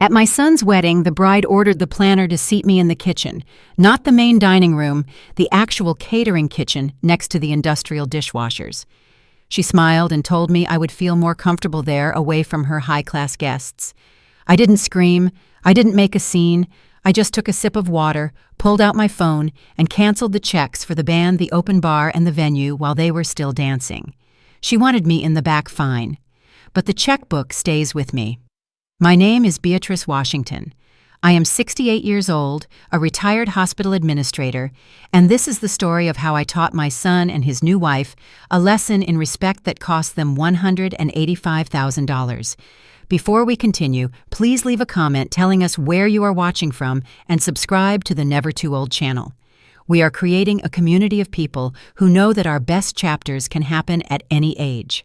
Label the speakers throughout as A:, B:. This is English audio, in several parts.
A: At my son's wedding, the bride ordered the planner to seat me in the kitchen, not the main dining room, the actual catering kitchen next to the industrial dishwashers. She smiled and told me I would feel more comfortable there away from her high-class guests. I didn't scream, I didn't make a scene, I just took a sip of water, pulled out my phone, and canceled the checks for the band, the open bar, and the venue while they were still dancing. She wanted me in the back fine. But the checkbook stays with me. My name is Beatrice Washington. I am 68 years old, a retired hospital administrator, and this is the story of how I taught my son and his new wife a lesson in respect that cost them $185,000. Before we continue, please leave a comment telling us where you are watching from and subscribe to the Never Too Old channel. We are creating a community of people who know that our best chapters can happen at any age.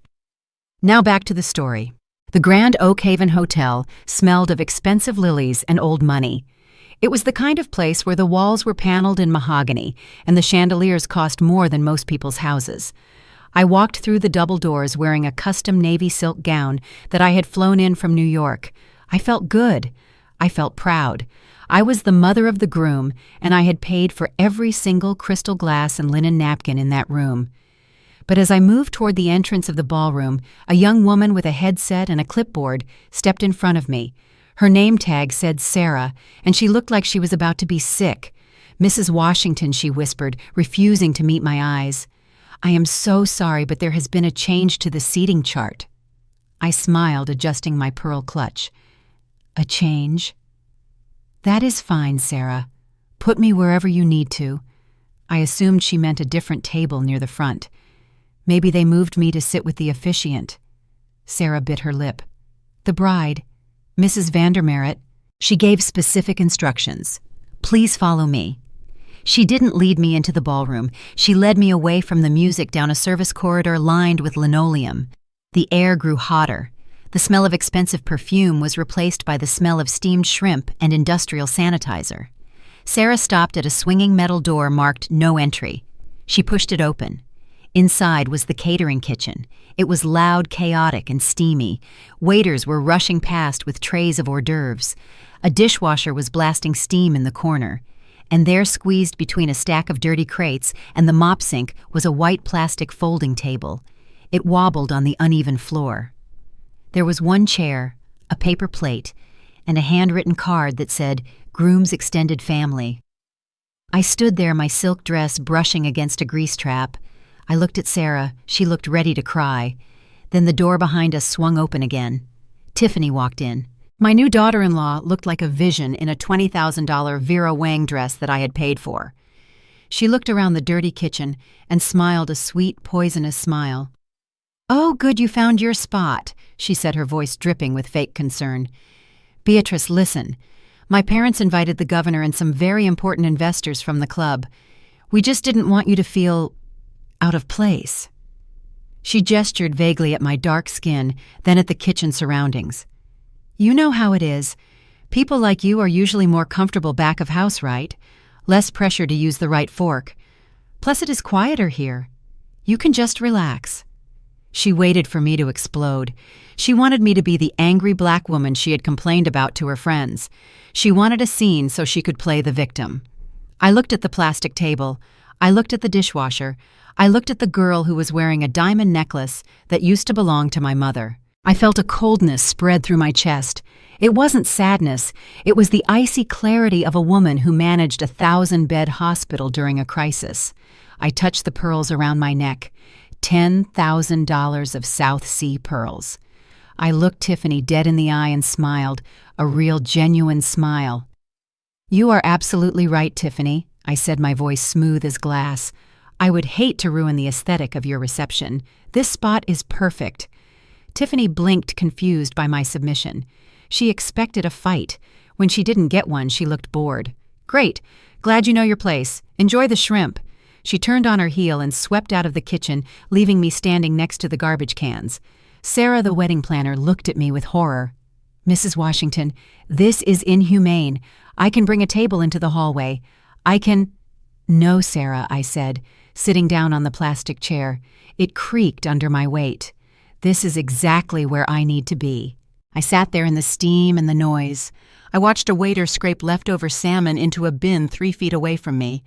A: Now back to the story. The Grand Oakhaven Hotel smelled of expensive lilies and old money. It was the kind of place where the walls were paneled in mahogany and the chandeliers cost more than most people's houses. I walked through the double doors wearing a custom navy silk gown that I had flown in from New York. I felt good. I felt proud. I was the mother of the groom, and I had paid for every single crystal glass and linen napkin in that room. But as I moved toward the entrance of the ballroom, a young woman with a headset and a clipboard stepped in front of me. Her name tag said Sarah, and she looked like she was about to be sick. "Mrs. Washington," she whispered, refusing to meet my eyes. "I am so sorry, but there has been a change to the seating chart." I smiled, adjusting my pearl clutch. "A change?" "That is fine, Sarah. Put me wherever you need to." I assumed she meant a different table near the front. "Maybe they moved me to sit with the officiant." Sarah bit her lip. "The bride, Mrs. Vandermerit." She gave specific instructions. "Please follow me." She didn't lead me into the ballroom. She led me away from the music down a service corridor lined with linoleum. The air grew hotter. The smell of expensive perfume was replaced by the smell of steamed shrimp and industrial sanitizer. Sarah stopped at a swinging metal door marked "No Entry." She pushed it open. Inside was the catering kitchen. It was loud, chaotic, and steamy. Waiters were rushing past with trays of hors d'oeuvres. A dishwasher was blasting steam in the corner. And there, squeezed between a stack of dirty crates and the mop sink, was a white plastic folding table. It wobbled on the uneven floor. There was one chair, a paper plate, and a handwritten card that said, "Groom's Extended Family." I stood there, my silk dress brushing against a grease trap. I looked at Sarah. She looked ready to cry. Then the door behind us swung open again. Tiffany walked in. My new daughter-in-law looked like a vision in a $20,000 Vera Wang dress that I had paid for. She looked around the dirty kitchen and smiled a sweet, poisonous smile. "Oh, good, you found your spot," she said, her voice dripping with fake concern. "Beatrice, listen. My parents invited the governor and some very important investors from the club. We just didn't want you to feel out of place." She gestured vaguely at my dark skin, then at the kitchen surroundings. "You know how it is. People like you are usually more comfortable back of house, right? Less pressure to use the right fork. Plus it is quieter here. You can just relax." She waited for me to explode. She wanted me to be the angry black woman she had complained about to her friends. She wanted a scene so she could play the victim. I looked at the plastic table. I looked at the dishwasher. I looked at the girl who was wearing a diamond necklace that used to belong to my mother. I felt a coldness spread through my chest. It wasn't sadness. It was the icy clarity of a woman who managed a 1,000-bed hospital during a crisis. I touched the pearls around my neck. $10,000 of South Sea pearls. I looked Tiffany dead in the eye and smiled, a real genuine smile. "You are absolutely right, Tiffany," I said, my voice smooth as glass. "I would hate to ruin the aesthetic of your reception. This spot is perfect." Tiffany blinked, confused by my submission. She expected a fight. When she didn't get one, she looked bored. "Great. Glad you know your place. Enjoy the shrimp." She turned on her heel and swept out of the kitchen, leaving me standing next to the garbage cans. Sarah, the wedding planner, looked at me with horror. "Mrs. Washington, this is inhumane. I can bring a table into the hallway. I can—" "No, Sarah," I said, sitting down on the plastic chair. It creaked under my weight. "This is exactly where I need to be." I sat there in the steam and the noise. I watched a waiter scrape leftover salmon into a bin 3 feet away from me.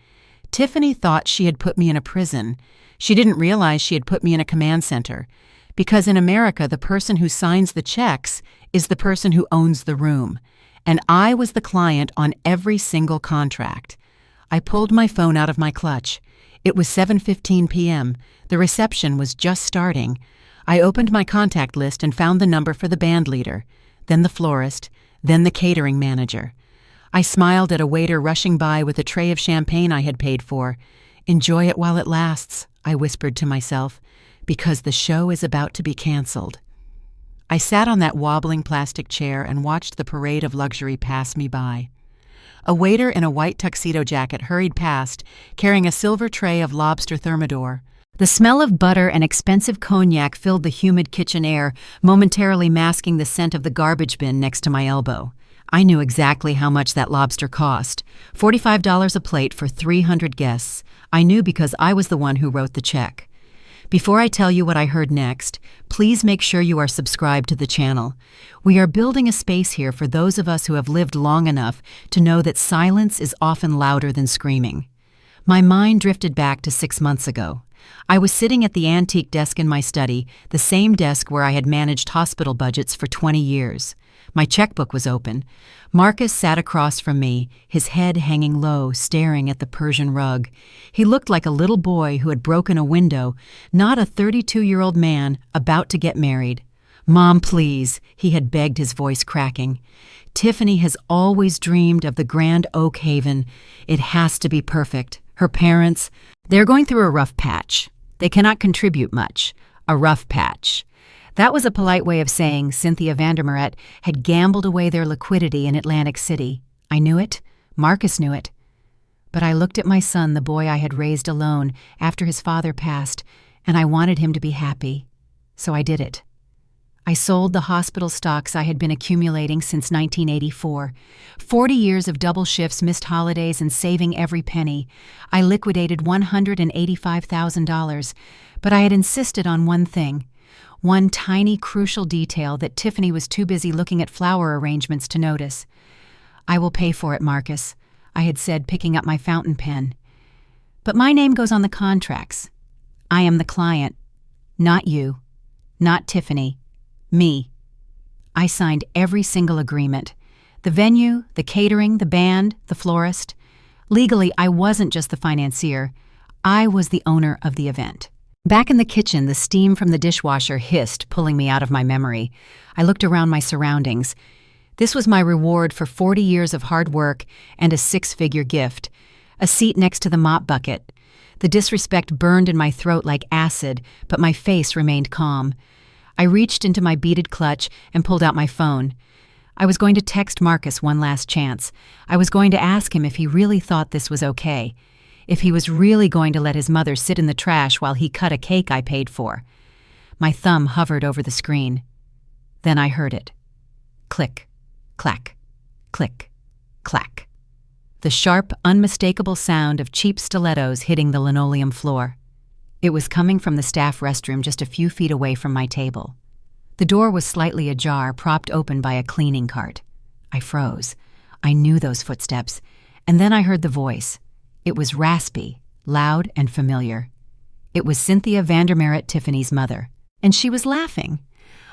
A: Tiffany thought she had put me in a prison. She didn't realize she had put me in a command center. Because in America, the person who signs the checks is the person who owns the room. And I was the client on every single contract. I pulled my phone out of my clutch. It was 7:15 p.m. The reception was just starting. I opened my contact list and found the number for the band leader, then the florist, then the catering manager. I smiled at a waiter rushing by with a tray of champagne I had paid for. "Enjoy it while it lasts," I whispered to myself, because the show is about to be canceled. I sat on that wobbling plastic chair and watched the parade of luxury pass me by. A waiter in a white tuxedo jacket hurried past, carrying a silver tray of lobster thermidor. The smell of butter and expensive cognac filled the humid kitchen air, momentarily masking the scent of the garbage bin next to my elbow. I knew exactly how much that lobster cost. $45 a plate for 300 guests. I knew because I was the one who wrote the check. Before I tell you what I heard next, please make sure you are subscribed to the channel. We are building a space here for those of us who have lived long enough to know that silence is often louder than screaming. My mind drifted back to 6 months ago. I was sitting at the antique desk in my study, the same desk where I had managed hospital budgets for 20 years. My checkbook was open. Marcus sat across from me, his head hanging low, staring at the Persian rug. He looked like a little boy who had broken a window, not a 32-year-old man about to get married. "Mom, please," he had begged, his voice cracking. "Tiffany has always dreamed of the Grand Oakhaven. It has to be perfect. Her parents, they're going through a rough patch. They cannot contribute much. A rough patch." That was a polite way of saying Cynthia Vandermeer had gambled away their liquidity in Atlantic City. I knew it. Marcus knew it. But I looked at my son, the boy I had raised alone after his father passed, and I wanted him to be happy. So I did it. I sold the hospital stocks I had been accumulating since 1984. 40 years of double shifts, missed holidays, and saving every penny. I liquidated $185,000, but I had insisted on one thing. One tiny, crucial detail that Tiffany was too busy looking at flower arrangements to notice. "I will pay for it, Marcus," I had said, picking up my fountain pen. "But my name goes on the contracts. I am the client. Not you. Not Tiffany. Me." I signed every single agreement. The venue, the catering, the band, the florist. Legally, I wasn't just the financier. I was the owner of the event. Back in the kitchen, the steam from the dishwasher hissed, pulling me out of my memory. I looked around my surroundings. This was my reward for 40 years of hard work and a 6-figure gift. A seat next to the mop bucket. The disrespect burned in my throat like acid, but my face remained calm. I reached into my beaded clutch and pulled out my phone. I was going to text Marcus one last chance. I was going to ask him if he really thought this was okay. If he was really going to let his mother sit in the trash while he cut a cake I paid for. My thumb hovered over the screen. Then I heard it. Click, clack, click, clack. The sharp, unmistakable sound of cheap stilettos hitting the linoleum floor. It was coming from the staff restroom just a few feet away from my table. The door was slightly ajar, propped open by a cleaning cart. I froze. I knew those footsteps. And then I heard the voice. It was raspy, loud, and familiar. It was Cynthia Vandermeer, Tiffany's mother. And she was laughing.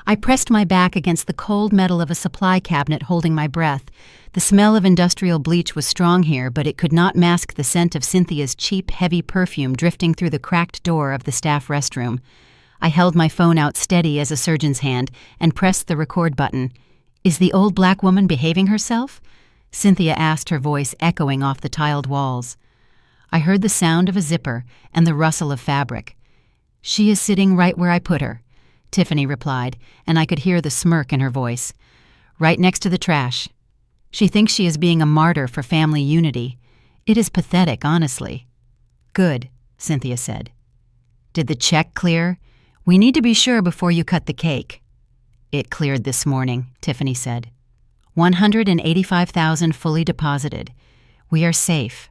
A: I pressed my back against the cold metal of a supply cabinet, holding my breath. The smell of industrial bleach was strong here, but it could not mask the scent of Cynthia's cheap, heavy perfume drifting through the cracked door of the staff restroom. I held my phone out steady as a surgeon's hand and pressed the record button. "Is the old black woman behaving herself?" Cynthia asked, her voice echoing off the tiled walls. I heard the sound of a zipper and the rustle of fabric. "She is sitting right where I put her," Tiffany replied, and I could hear the smirk in her voice. "Right next to the trash. She thinks she is being a martyr for family unity. It is pathetic, honestly." "Good," Cynthia said. "Did the check clear? We need to be sure before you cut the cake." "It cleared this morning," Tiffany said. $185,000 fully deposited. We are safe."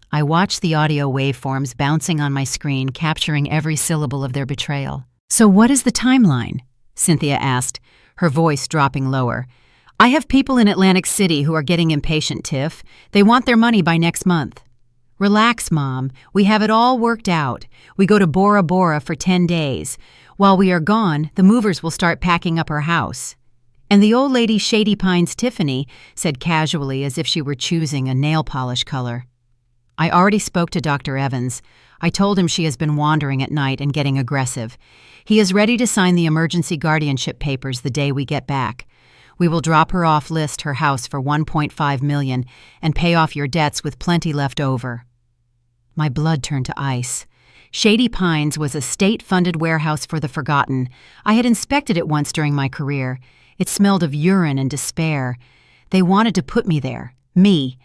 A: I watched the audio waveforms bouncing on my screen, capturing every syllable of their betrayal. "So what is the timeline?" Cynthia asked, her voice dropping lower. "I have people in Atlantic City who are getting impatient, Tiff. They want their money by next month." "Relax, Mom. We have it all worked out. We go to Bora Bora for 10 days. While we are gone, the movers will start packing up our house." "And the old lady Shady Pines Tiffany," said casually as if she were choosing a nail polish color. "I already spoke to Dr. Evans. I told him she has been wandering at night and getting aggressive. He is ready to sign the emergency guardianship papers the day we get back. We will drop her off list her house for $1.5 million and pay off your debts with plenty left over." My blood turned to ice. Shady Pines was a state-funded warehouse for the forgotten. I had inspected it once during my career. It smelled of urine and despair. They wanted to put me there. Me.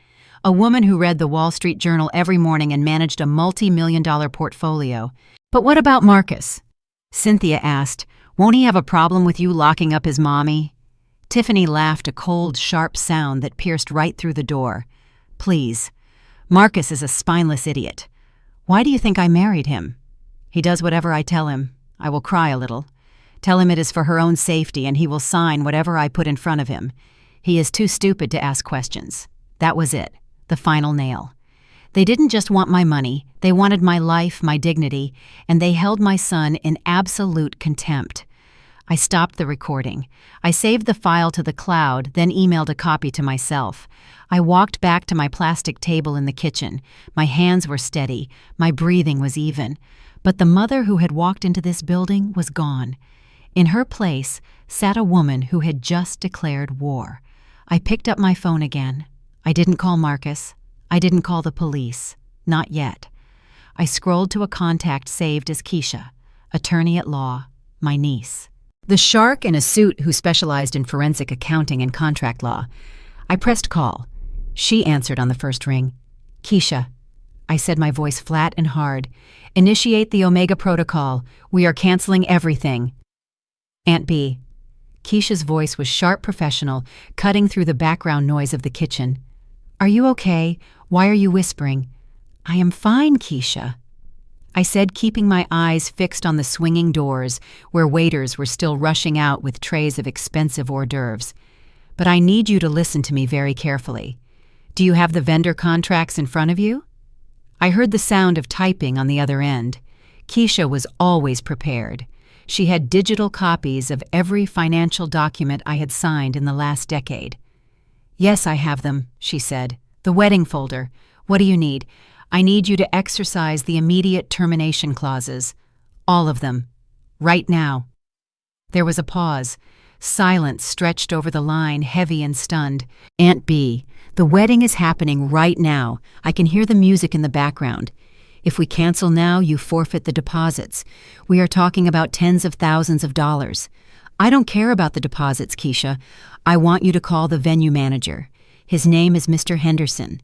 A: A woman who read the Wall Street Journal every morning and managed a multi-million-dollar portfolio. "But what about Marcus?" Cynthia asked. "Won't he have a problem with you locking up his mommy?" Tiffany laughed, a cold, sharp sound that pierced right through the door. "Please. Marcus is a spineless idiot. Why do you think I married him? He does whatever I tell him. I will cry a little. Tell him it is for her own safety and he will sign whatever I put in front of him. He is too stupid to ask questions." That was it. The final nail. They didn't just want my money, they wanted my life, my dignity, and they held my son in absolute contempt. I stopped the recording. I saved the file to the cloud, then emailed a copy to myself. I walked back to my plastic table in the kitchen. My hands were steady, my breathing was even. But the mother who had walked into this building was gone. In her place sat a woman who had just declared war. I picked up my phone again. I didn't call Marcus. I didn't call the police. Not yet. I scrolled to a contact saved as Keisha, attorney at law, my niece. The shark in a suit who specialized in forensic accounting and contract law. I pressed call. She answered on the first ring. "Keisha," I said, my voice flat and hard. "Initiate the Omega Protocol. We are canceling everything." "Aunt B." Keisha's voice was sharp professional, cutting through the background noise of the kitchen. "Are you okay? Why are you whispering?" "I am fine, Keisha," I said, keeping my eyes fixed on the swinging doors where waiters were still rushing out with trays of expensive hors d'oeuvres. "But I need you to listen to me very carefully. Do you have the vendor contracts in front of you?" I heard the sound of typing on the other end. Keisha was always prepared. She had digital copies of every financial document I had signed in the last decade. "Yes, I have them," she said. "The wedding folder. What do you need?" "I need you to exercise the immediate termination clauses. All of them. Right now." There was a pause. Silence stretched over the line, heavy and stunned. "Aunt B, the wedding is happening right now. I can hear the music in the background. If we cancel now, you forfeit the deposits. We are talking about tens of thousands of dollars. I don't care about the deposits, Keisha. I want you to call the venue manager. His name is Mr. Henderson.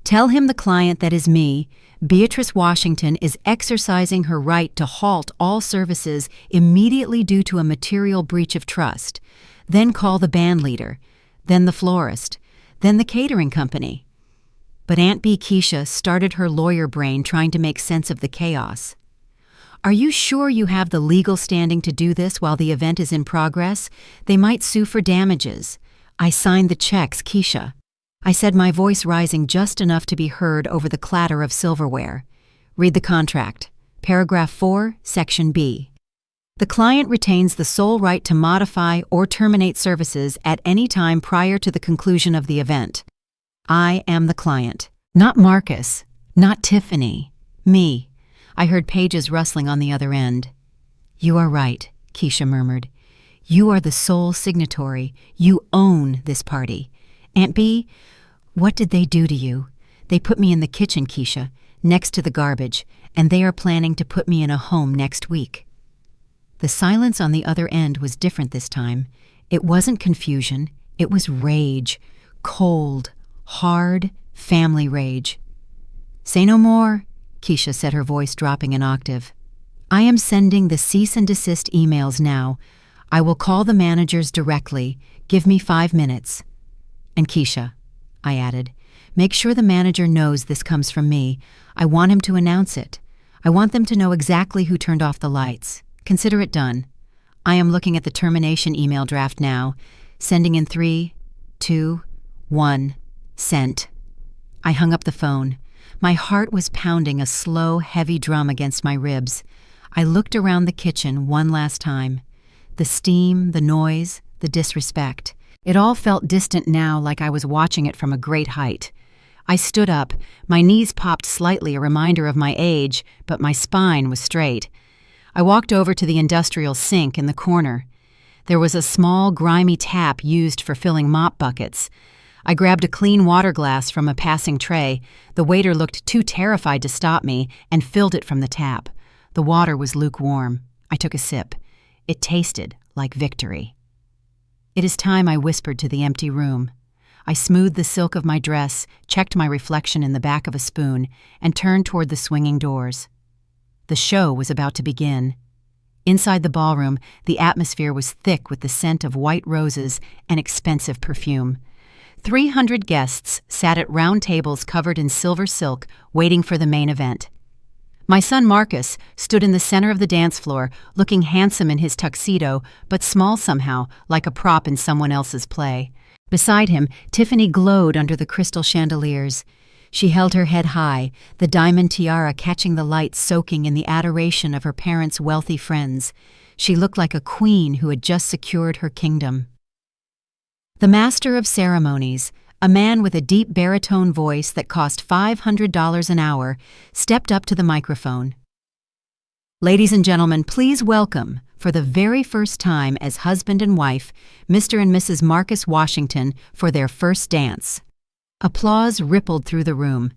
A: Tell him the client that is me, Beatrice Washington, is exercising her right to halt all services immediately due to a material breach of trust. Then call the band leader, then the florist, then the catering company." But Aunt B. Keisha started her lawyer brain trying to make sense of the chaos. "Are you sure you have the legal standing to do this while the event is in progress? They might sue for damages." "I signed the checks, Keisha," I said, my voice rising just enough to be heard over the clatter of silverware. "Read the contract. Paragraph 4, Section B. The client retains the sole right to modify or terminate services at any time prior to the conclusion of the event. I am the client. Not Marcus. Not Tiffany. Me." I heard pages rustling on the other end. "You are right," Keisha murmured. "You are the sole signatory. You own this party. Aunt B, what did they do to you? They put me in the kitchen, Keisha, next to the garbage, and they are planning to put me in a home next week." The silence on the other end was different this time. It wasn't confusion. It was rage. Cold, hard, family rage. "Say no more," Keisha said, her voice dropping an octave. "I am sending the cease and desist emails now. I will call the managers directly. Give me 5 minutes. And Keisha," I added, "make sure the manager knows this comes from me. I want him to announce it. I want them to know exactly who turned off the lights. Consider it done. I am looking at the termination email draft now. Sending in 3, 2, 1. Sent. I hung up the phone. My heart was pounding a slow, heavy drum against my ribs. I looked around the kitchen one last time. The steam, the noise, the disrespect. It all felt distant now, like I was watching it from a great height. I stood up. My knees popped slightly, a reminder of my age, but my spine was straight. I walked over to the industrial sink in the corner. There was a small, grimy tap used for filling mop buckets. I grabbed a clean water glass from a passing tray. The waiter looked too terrified to stop me and filled it from the tap. The water was lukewarm. I took a sip. It tasted like victory. "It is time," I whispered to the empty room. I smoothed the silk of my dress, checked my reflection in the back of a spoon, and turned toward the swinging doors. The show was about to begin. Inside the ballroom, the atmosphere was thick with the scent of white roses and expensive perfume. 300 guests sat at round tables covered in silver silk, waiting for the main event. My son Marcus stood in the center of the dance floor, looking handsome in his tuxedo, but small somehow, like a prop in someone else's play. Beside him, Tiffany glowed under the crystal chandeliers. She held her head high, the diamond tiara catching the light soaking in the adoration of her parents' wealthy friends. She looked like a queen who had just secured her kingdom. The master of ceremonies, a man with a deep baritone voice that cost $500 an hour, stepped up to the microphone. "Ladies and gentlemen, please welcome, for the very first time as husband and wife, Mr. and Mrs. Marcus Washington for their first dance." Applause rippled through the room.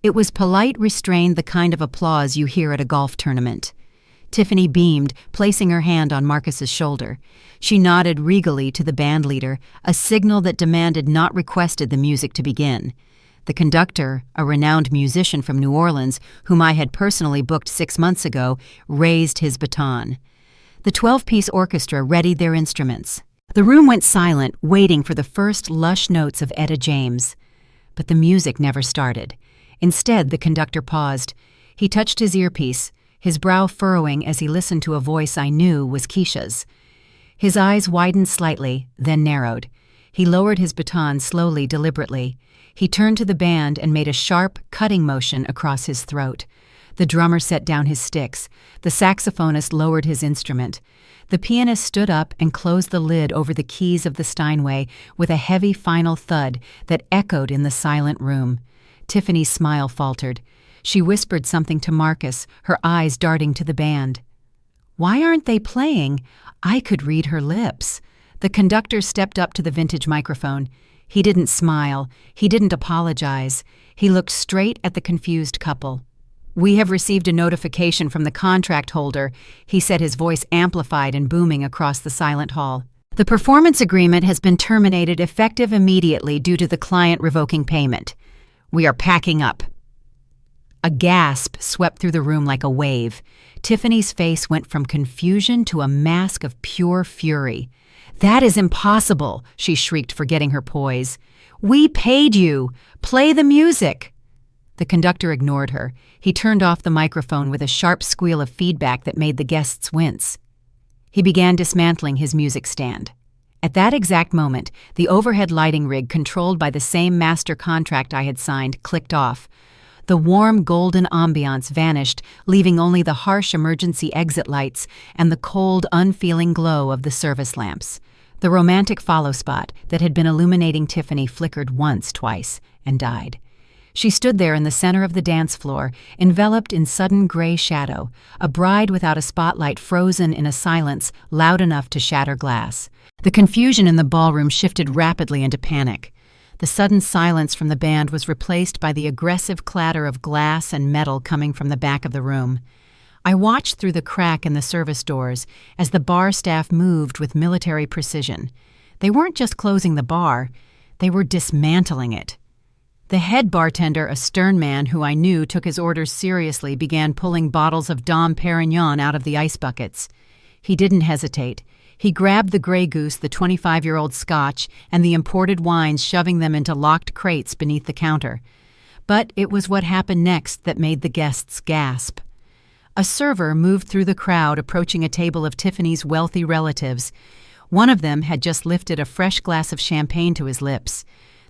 A: It was polite, restrained, the kind of applause you hear at a golf tournament. Tiffany beamed, placing her hand on Marcus's shoulder. She nodded regally to the band leader, a signal that demanded not requested the music to begin. The conductor, a renowned musician from New Orleans, whom I had personally booked 6 months ago, raised his baton. The 12-piece orchestra readied their instruments. The room went silent, waiting for the first lush notes of Etta James. But the music never started. Instead, the conductor paused. He touched his earpiece, his brow furrowing as he listened to a voice I knew was Keisha's. His eyes widened slightly, then narrowed. He lowered his baton slowly, deliberately. He turned to the band and made a sharp, cutting motion across his throat. The drummer set down his sticks. The saxophonist lowered his instrument. The pianist stood up and closed the lid over the keys of the Steinway with a heavy final thud that echoed in the silent room. Tiffany's smile faltered. She whispered something to Marcus, her eyes darting to the band. "Why aren't they playing?" I could read her lips. The conductor stepped up to the vintage microphone. He didn't smile. He didn't apologize. He looked straight at the confused couple. "We have received a notification from the contract holder," he said, his voice amplified and booming across the silent hall. "The performance agreement has been terminated effective immediately due to the client revoking payment. We are packing up." A gasp swept through the room like a wave. Tiffany's face went from confusion to a mask of pure fury. "That is impossible," she shrieked, forgetting her poise. "We paid you. Play the music." The conductor ignored her. He turned off the microphone with a sharp squeal of feedback that made the guests wince. He began dismantling his music stand. At that exact moment, the overhead lighting rig controlled by the same master contract I had signed clicked off. The warm golden ambiance vanished, leaving only the harsh emergency exit lights and the cold, unfeeling glow of the service lamps. The romantic follow spot that had been illuminating Tiffany flickered once, twice, and died. She stood there in the center of the dance floor, enveloped in sudden gray shadow, a bride without a spotlight, frozen in a silence loud enough to shatter glass. The confusion in the ballroom shifted rapidly into panic. The sudden silence from the band was replaced by the aggressive clatter of glass and metal coming from the back of the room. I watched through the crack in the service doors as the bar staff moved with military precision. They weren't just closing the bar, they were dismantling it. The head bartender, a stern man who I knew took his orders seriously, began pulling bottles of Dom Perignon out of the ice buckets. He didn't hesitate. He grabbed the Grey Goose, the 25-year-old Scotch, and the imported wines, shoving them into locked crates beneath the counter. But it was what happened next that made the guests gasp. A server moved through the crowd approaching a table of Tiffany's wealthy relatives. One of them had just lifted a fresh glass of champagne to his lips.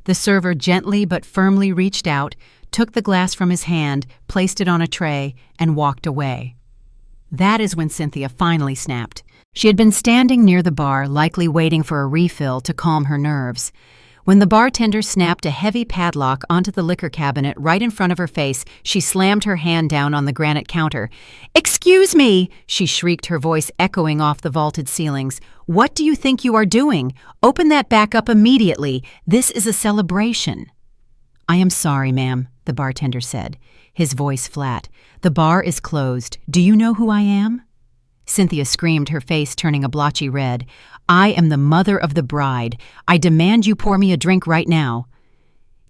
A: The server gently but firmly reached out, took the glass from his hand, placed it on a tray, and walked away. That is when Cynthia finally snapped. She had been standing near the bar, likely waiting for a refill to calm her nerves. When the bartender snapped a heavy padlock onto the liquor cabinet right in front of her face, she slammed her hand down on the granite counter. "Excuse me!" she shrieked, her voice echoing off the vaulted ceilings. "What do you think you are doing? Open that back up immediately. This is a celebration." "I am sorry, ma'am," the bartender said, his voice flat. "The bar is closed. Do you know who I am?" Cynthia screamed, her face turning a blotchy red. "I am the mother of the bride. I demand you pour me a drink right now."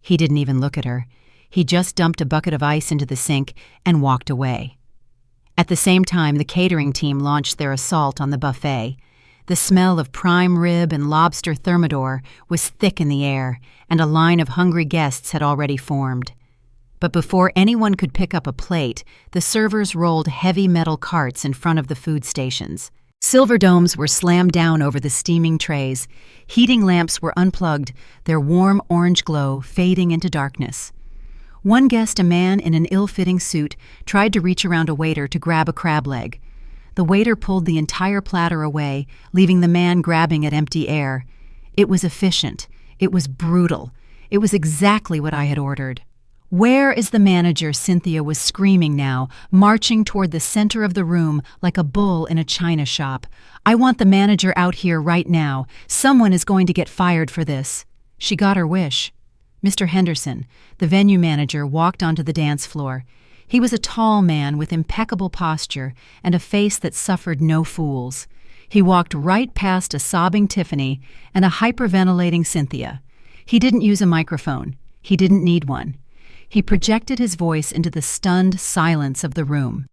A: He didn't even look at her. He just dumped a bucket of ice into the sink and walked away. At the same time, the catering team launched their assault on the buffet. The smell of prime rib and lobster thermidor was thick in the air, and a line of hungry guests had already formed. But before anyone could pick up a plate, the servers rolled heavy metal carts in front of the food stations. Silver domes were slammed down over the steaming trays. Heating lamps were unplugged, their warm orange glow fading into darkness. One guest, a man in an ill-fitting suit, tried to reach around a waiter to grab a crab leg. The waiter pulled the entire platter away, leaving the man grabbing at empty air. It was efficient. It was brutal. It was exactly what I had ordered. "Where is the manager?" Cynthia was screaming now, marching toward the center of the room like a bull in a china shop. "I want the manager out here right now. Someone is going to get fired for this." She got her wish. Mr. Henderson, the venue manager, walked onto the dance floor. He was a tall man with impeccable posture and a face that suffered no fools. He walked right past a sobbing Tiffany and a hyperventilating Cynthia. He didn't use a microphone. He didn't need one. He projected his voice into the stunned silence of the room.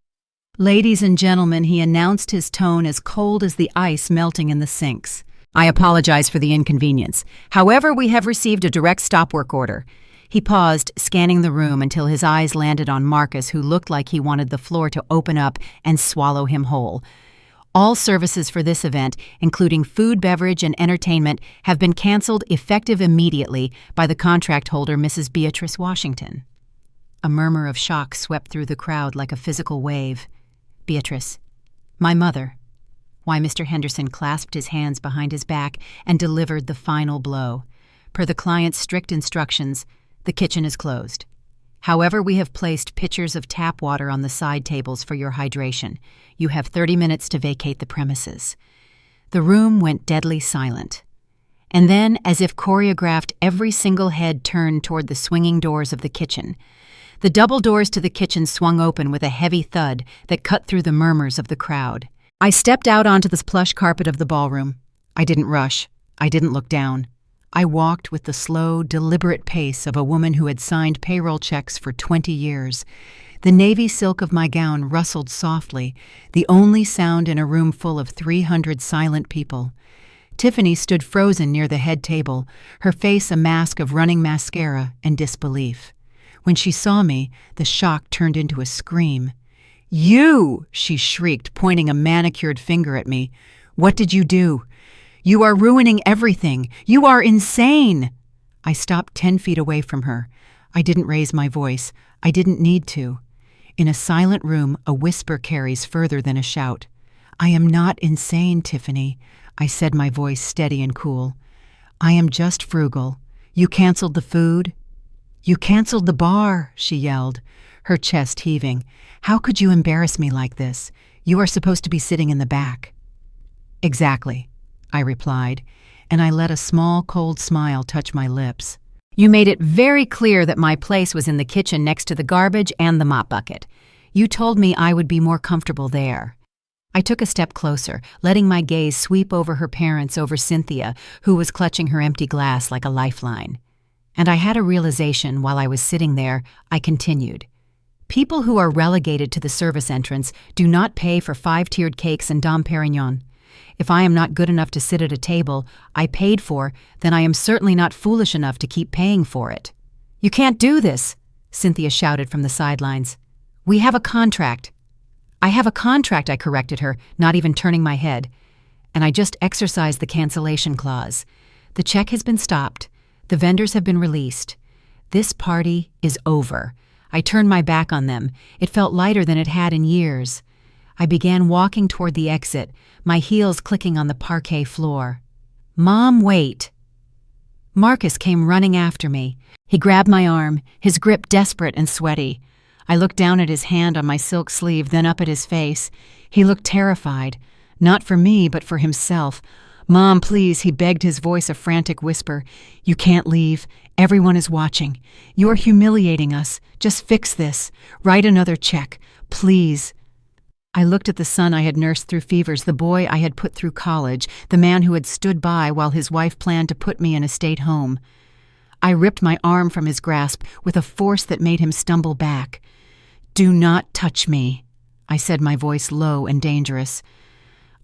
A: "Ladies and gentlemen," he announced, his tone as cold as the ice melting in the sinks. "I apologize for the inconvenience. However, we have received a direct stop work order." He paused, scanning the room until his eyes landed on Marcus, who looked like he wanted the floor to open up and swallow him whole. "All services for this event, including food, beverage, and entertainment, have been canceled effective immediately by the contract holder, Mrs. Beatrice Washington." A murmur of shock swept through the crowd like a physical wave. "Beatrice. My mother." Why, Mr. Henderson clasped his hands behind his back and delivered the final blow. "Per the client's strict instructions, the kitchen is closed. However, we have placed pitchers of tap water on the side tables for your hydration. You have 30 minutes to vacate the premises." The room went deadly silent. And then, as if choreographed, every single head turned toward the swinging doors of the kitchen. The double doors to the kitchen swung open with a heavy thud that cut through the murmurs of the crowd. I stepped out onto the plush carpet of the ballroom. I didn't rush. I didn't look down. I walked with the slow, deliberate pace of a woman who had signed payroll checks for 20 years. The navy silk of my gown rustled softly, the only sound in a room full of 300 silent people. Tiffany stood frozen near the head table, her face a mask of running mascara and disbelief. When she saw me, the shock turned into a scream. "You!" she shrieked, pointing a manicured finger at me. "What did you do? You are ruining everything. You are insane!" I stopped 10 feet away from her. I didn't raise my voice. I didn't need to. In a silent room, a whisper carries further than a shout. "I am not insane, Tiffany," I said, my voice steady and cool. "I am just frugal. You canceled the food. You canceled the bar," she yelled, her chest heaving. "How could you embarrass me like this? You are supposed to be sitting in the back." "Exactly," I replied, and I let a small, cold smile touch my lips. "You made it very clear that my place was in the kitchen next to the garbage and the mop bucket. You told me I would be more comfortable there." I took a step closer, letting my gaze sweep over her parents, over Cynthia, who was clutching her empty glass like a lifeline. And I had a realization while I was sitting there. I continued. "People who are relegated to the service entrance do not pay for 5-tiered cakes and Dom Perignon. If I am not good enough to sit at a table I paid for, then I am certainly not foolish enough to keep paying for it." "You can't do this," Cynthia shouted from the sidelines. "We have a contract." "I have a contract," I corrected her, not even turning my head. "And I just exercised the cancellation clause. The check has been stopped. The vendors have been released. This party is over." I turned my back on them. It felt lighter than it had in years. I began walking toward the exit, my heels clicking on the parquet floor. "Mom, wait!" Marcus came running after me. He grabbed my arm, his grip desperate and sweaty. I looked down at his hand on my silk sleeve, then up at his face. He looked terrified, not for me, but for himself. "Mom, please," he begged, his voice a frantic whisper. "You can't leave. Everyone is watching. You are humiliating us. Just fix this. Write another check. Please." I looked at the son I had nursed through fevers, the boy I had put through college, the man who had stood by while his wife planned to put me in a state home. I ripped my arm from his grasp with a force that made him stumble back. "Do not touch me," I said, my voice low and dangerous.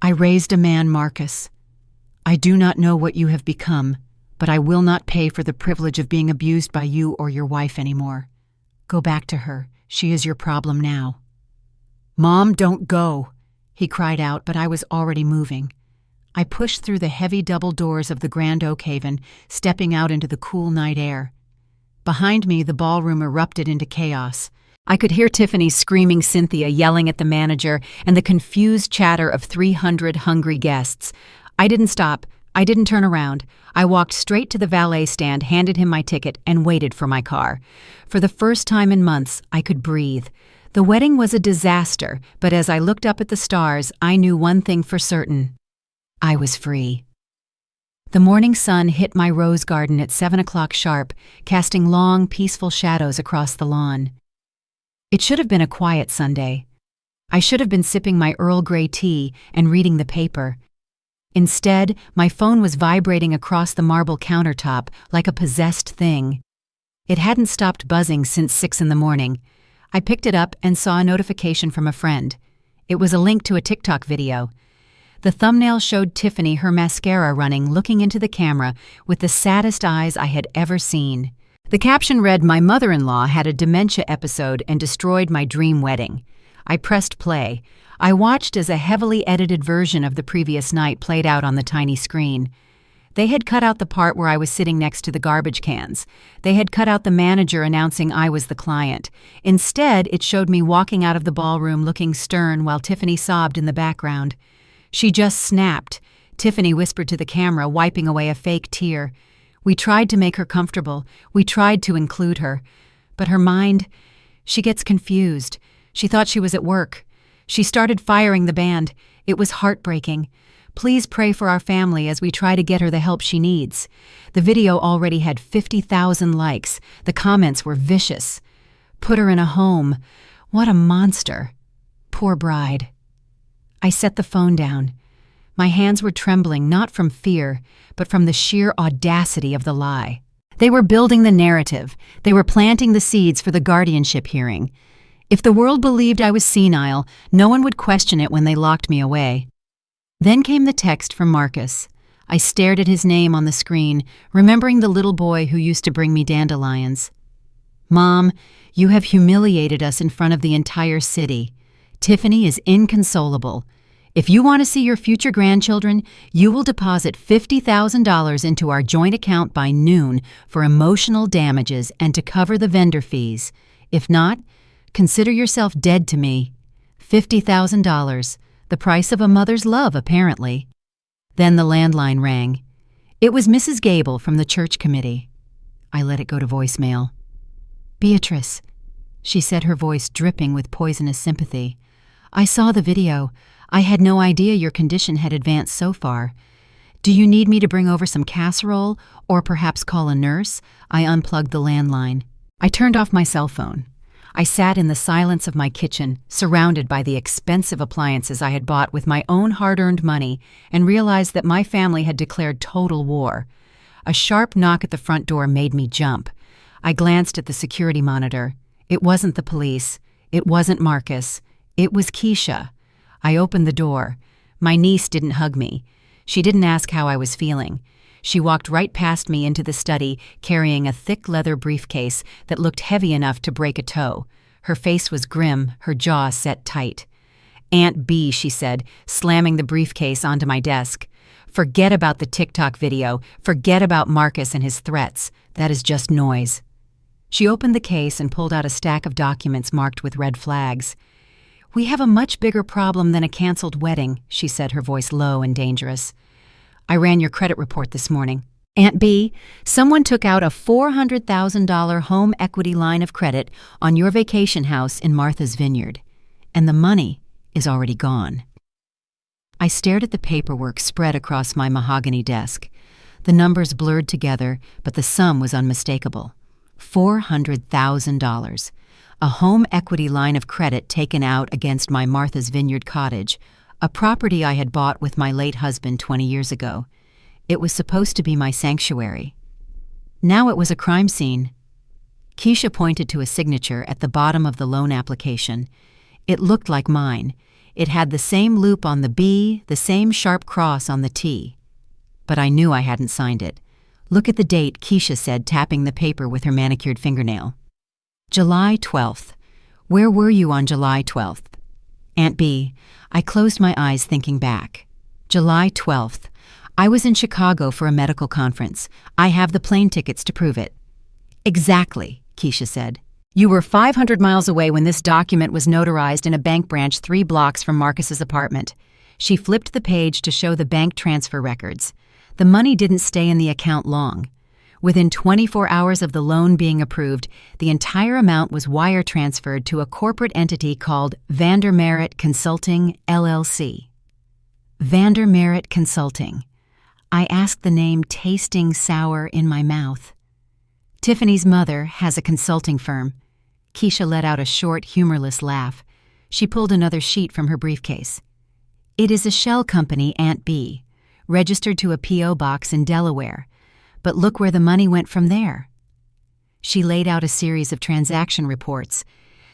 A: "I raised a man, Marcus. I do not know what you have become, but I will not pay for the privilege of being abused by you or your wife anymore. Go back to her. She is your problem now." "Mom, don't go," he cried out, but I was already moving. I pushed through the heavy double doors of the Grand Oakhaven, stepping out into the cool night air. Behind me, the ballroom erupted into chaos. I could hear Tiffany screaming, Cynthia yelling at the manager, and the confused chatter of 300 hungry guests. I didn't stop. I didn't turn around. I walked straight to the valet stand, handed him my ticket, and waited for my car. For the first time in months, I could breathe. The wedding was a disaster, but as I looked up at the stars, I knew one thing for certain. I was free. The morning sun hit my rose garden at 7 o'clock sharp, casting long, peaceful shadows across the lawn. It should have been a quiet Sunday. I should have been sipping my Earl Grey tea and reading the paper. Instead, my phone was vibrating across the marble countertop like a possessed thing. It hadn't stopped buzzing since 6 in the morning. I picked it up and saw a notification from a friend. It was a link to a TikTok video. The thumbnail showed Tiffany, her mascara running, looking into the camera with the saddest eyes I had ever seen. The caption read, "My mother-in-law had a dementia episode and destroyed my dream wedding." I pressed play. I watched as a heavily edited version of the previous night played out on the tiny screen. They had cut out the part where I was sitting next to the garbage cans. They had cut out the manager announcing I was the client. Instead, it showed me walking out of the ballroom looking stern while Tiffany sobbed in the background. "She just snapped," Tiffany whispered to the camera, wiping away a fake tear. "We tried to make her comfortable. We tried to include her. But her mind, she gets confused. She thought she was at work. She started firing the band. It was heartbreaking. Please pray for our family as we try to get her the help she needs." The video already had 50,000 likes. The comments were vicious. "Put her in a home. What a monster. Poor bride." I set the phone down. My hands were trembling, not from fear, but from the sheer audacity of the lie. They were building the narrative. They were planting the seeds for the guardianship hearing. If the world believed I was senile, no one would question it when they locked me away. Then came the text from Marcus. I stared at his name on the screen, remembering the little boy who used to bring me dandelions. "Mom, you have humiliated us in front of the entire city. Tiffany is inconsolable. If you want to see your future grandchildren, you will deposit $50,000 into our joint account by noon for emotional damages and to cover the vendor fees. If not, consider yourself dead to me. $50,000. The price of a mother's love, apparently." Then the landline rang. It was Mrs. Gable from the church committee. I let it go to voicemail. "Beatrice," she said, her voice dripping with poisonous sympathy. "I saw the video. I had no idea your condition had advanced so far. Do you need me to bring over some casserole or perhaps call a nurse?" I unplugged the landline. I turned off my cell phone. I sat in the silence of my kitchen, surrounded by the expensive appliances I had bought with my own hard-earned money, and realized that my family had declared total war. A sharp knock at the front door made me jump. I glanced at the security monitor. It wasn't the police. It wasn't Marcus. It was Keisha. I opened the door. My niece didn't hug me. She didn't ask how I was feeling. She walked right past me into the study, carrying a thick leather briefcase that looked heavy enough to break a toe. Her face was grim, her jaw set tight. Aunt B, she said, slamming the briefcase onto my desk. Forget about the TikTok video. Forget about Marcus and his threats. That is just noise. She opened the case and pulled out a stack of documents marked with red flags. We have a much bigger problem than a canceled wedding, she said, her voice low and dangerous. I ran your credit report this morning. Aunt B, someone took out a $400,000 home equity line of credit on your vacation house in Martha's Vineyard, and the money is already gone. I stared at the paperwork spread across my mahogany desk. The numbers blurred together, but the sum was unmistakable. $400,000. A home equity line of credit taken out against my Martha's Vineyard cottage, a property I had bought with my late husband 20 years ago. It was supposed to be my sanctuary. Now it was a crime scene. Keisha pointed to a signature at the bottom of the loan application. It looked like mine. It had the same loop on the B, the same sharp cross on the T. But I knew I hadn't signed it. Look at the date, Keisha said, tapping the paper with her manicured fingernail. July 12th. Where were you on July 12th? Aunt B, I closed my eyes thinking back. July 12th. I was in Chicago for a medical conference. I have the plane tickets to prove it. Exactly, Keisha said. You were 500 miles away when this document was notarized in a bank branch 3 blocks from Marcus's apartment. She flipped the page to show the bank transfer records. The money didn't stay in the account long. Within 24 hours of the loan being approved, the entire amount was wire transferred to a corporate entity called Vandermerit Consulting, LLC. Vandermerit Consulting. I asked the name tasting sour in my mouth. Tiffany's mother has a consulting firm. Keisha let out a short, humorless laugh. She pulled another sheet from her briefcase. It is a shell company, Aunt B, registered to a P.O. box in Delaware. But look where the money went from there. She laid out a series of transaction reports.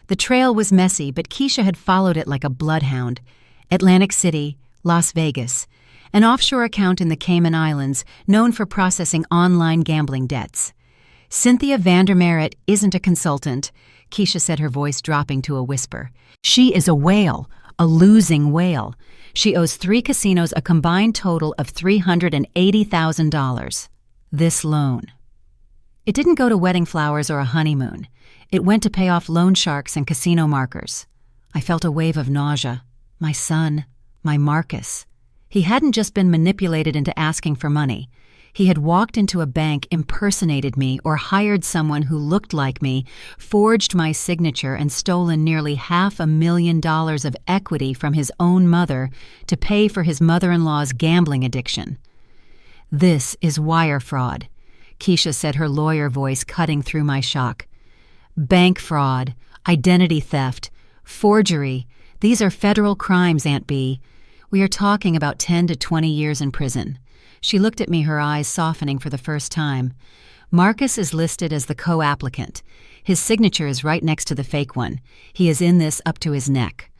A: The trail was messy, but Keisha had followed it like a bloodhound. Atlantic City, Las Vegas, an offshore account in the Cayman Islands known for processing online gambling debts. Cynthia Vandermerit isn't a consultant, Keisha said, her voice dropping to a whisper. She is a whale, a losing whale. She owes 3 casinos a combined total of $380,000. This loan. It didn't go to wedding flowers or a honeymoon. It went to pay off loan sharks and casino markers. I felt a wave of nausea. My son, my Marcus. He hadn't just been manipulated into asking for money. He had walked into a bank, impersonated me, or hired someone who looked like me, forged my signature, and stolen nearly $500,000 of equity from his own mother to pay for his mother-in-law's gambling addiction. This is wire fraud, Keisha said, her lawyer voice cutting through my shock. Bank fraud, identity theft, forgery, these are federal crimes, Aunt B. We are talking about 10 to 20 years in prison. She looked at me, her eyes softening for the first time. Marcus is listed as the co-applicant. His signature is right next to the fake one. He is in this up to his neck.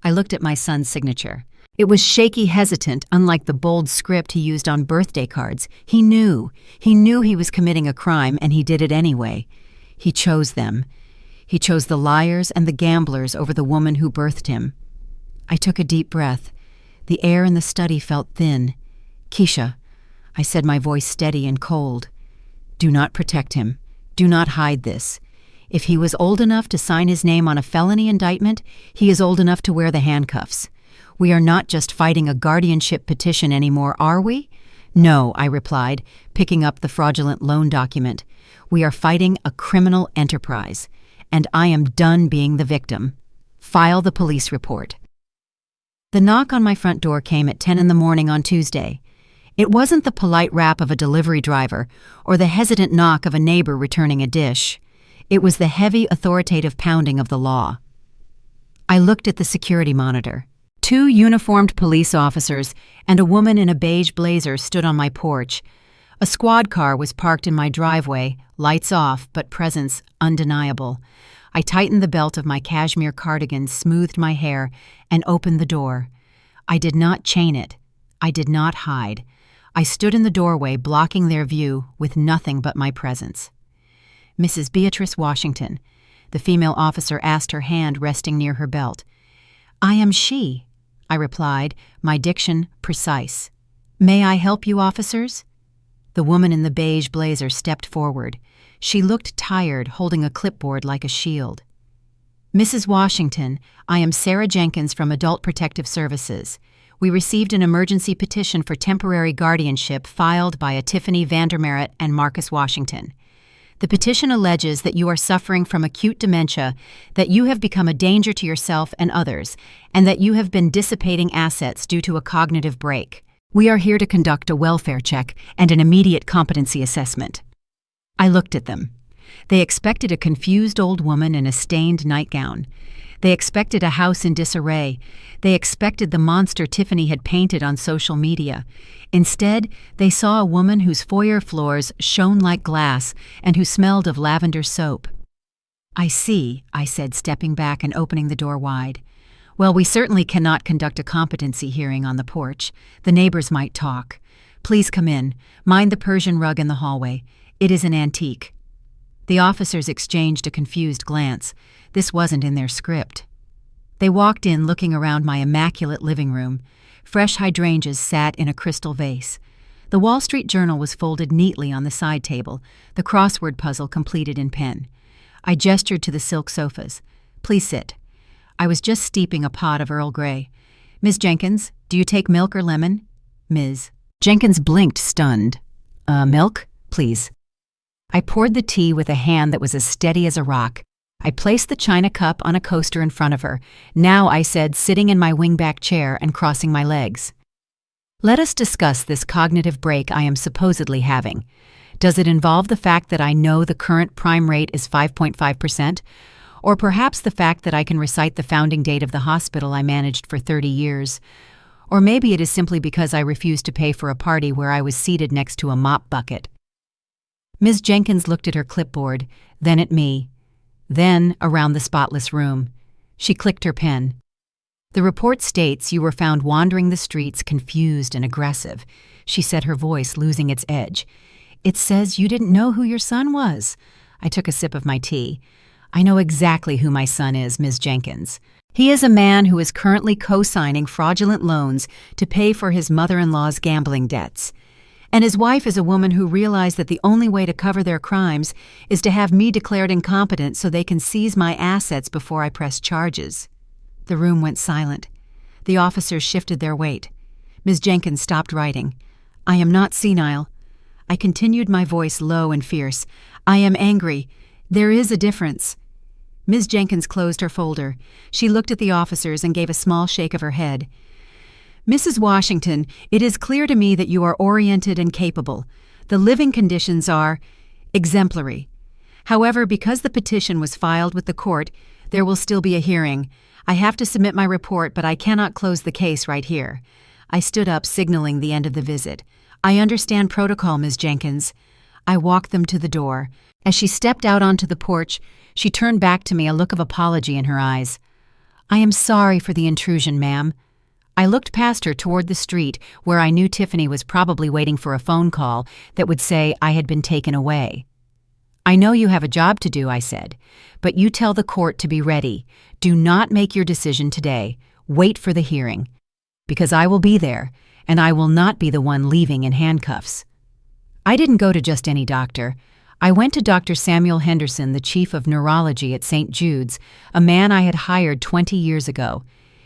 A: I looked at my son's signature. It was shaky, hesitant, unlike the bold script he used on birthday cards. He knew he was committing a crime, and he did it anyway. He chose them. He chose the liars and the gamblers over the woman who birthed him. I took a deep breath. The air in the study felt thin. Keisha, I said, my voice steady and cold. Do not protect him. Do not hide this. If he was old enough to sign his name on a felony indictment, he is old enough to wear the handcuffs. We are not just fighting a guardianship petition anymore, are we? No, I replied, picking up the fraudulent loan document. We are fighting a criminal enterprise, and I am done being the victim. File the police report. The knock on my front door came at 10 in the morning on Tuesday. It wasn't the polite rap of a delivery driver or the hesitant knock of a neighbor returning a dish. It was the heavy, authoritative pounding of the law. I looked at the security monitor. 2 uniformed police officers and a woman in a beige blazer stood on my porch. A squad car was parked in my driveway, lights off, but presence undeniable. I tightened the belt of my cashmere cardigan, smoothed my hair, and opened the door. I did not chain it. I did not hide. I stood in the doorway, blocking their view with nothing but my presence. Mrs. Beatrice Washington, the female officer asked, her hand resting near her belt. "I am she," I replied, my diction precise. "May I help you, officers?" The woman in the beige blazer stepped forward. She looked tired, holding a clipboard like a shield. "Mrs. Washington, I am Sarah Jenkins from Adult Protective Services. We received an emergency petition for temporary guardianship filed by a Tiffany Vandermerit and Marcus Washington. The petition alleges that you are suffering from acute dementia, that you have become a danger to yourself and others, and that you have been dissipating assets due to a cognitive break. We are here to conduct a welfare check and an immediate competency assessment." I looked at them. They expected a confused old woman in a stained nightgown. They expected a house in disarray. They expected the monster Tiffany had painted on social media. Instead, they saw a woman whose foyer floors shone like glass and who smelled of lavender soap. "I see," I said, stepping back and opening the door wide. "Well, we certainly cannot conduct a competency hearing on the porch. The neighbors might talk. Please come in. Mind the Persian rug in the hallway. It is an antique." The officers exchanged a confused glance. This wasn't in their script. They walked in looking around my immaculate living room. Fresh hydrangeas sat in a crystal vase. The Wall Street Journal was folded neatly on the side table, the crossword puzzle completed in pen. I gestured to the silk sofas. "Please sit." I was just steeping a pot of Earl Grey. "Miss Jenkins, do you take milk or lemon?" "Ms." Jenkins blinked, stunned. Milk, please." I poured the tea with a hand that was as steady as a rock. I placed the china cup on a coaster in front of her. "Now," I said, sitting in my wingback chair and crossing my legs. "Let us discuss this cognitive break I am supposedly having. Does it involve the fact that I know the current prime rate is 5.5%? Or perhaps the fact that I can recite the founding date of the hospital I managed for 30 years? Or maybe it is simply because I refused to pay for a party where I was seated next to a mop bucket." Ms. Jenkins looked at her clipboard, then at me, then around the spotless room. She clicked her pen. "The report states you were found wandering the streets confused and aggressive," she said, her voice losing its edge. "It says you didn't know who your son was." I took a sip of my tea. "I know exactly who my son is, Ms. Jenkins. He is a man who is currently co-signing fraudulent loans to pay for his mother-in-law's gambling debts. And his wife is a woman who realized that the only way to cover their crimes is to have me declared incompetent so they can seize my assets before I press charges." The room went silent. The officers shifted their weight. Ms. Jenkins stopped writing. "I am not senile." I continued, my voice low and fierce. "I am angry. There is a difference." Ms. Jenkins closed her folder. She looked at the officers and gave a small shake of her head. "Mrs. Washington, it is clear to me that you are oriented and capable. The living conditions are exemplary. However, because the petition was filed with the court, there will still be a hearing. I have to submit my report, but I cannot close the case right here." I stood up, signaling the end of the visit. "I understand protocol, Ms. Jenkins." I walked them to the door. As she stepped out onto the porch, she turned back to me, a look of apology in her eyes. "I am sorry for the intrusion, ma'am." I looked past her toward the street, where I knew Tiffany was probably waiting for a phone call that would say I had been taken away. "I know you have a job to do," I said, "but you tell the court to be ready. Do not make your decision today. Wait for the hearing. Because I will be there, and I will not be the one leaving in handcuffs." I didn't go to just any doctor. I went to Dr. Samuel Henderson, the chief of neurology at St. Jude's, a man I had hired 20 years ago.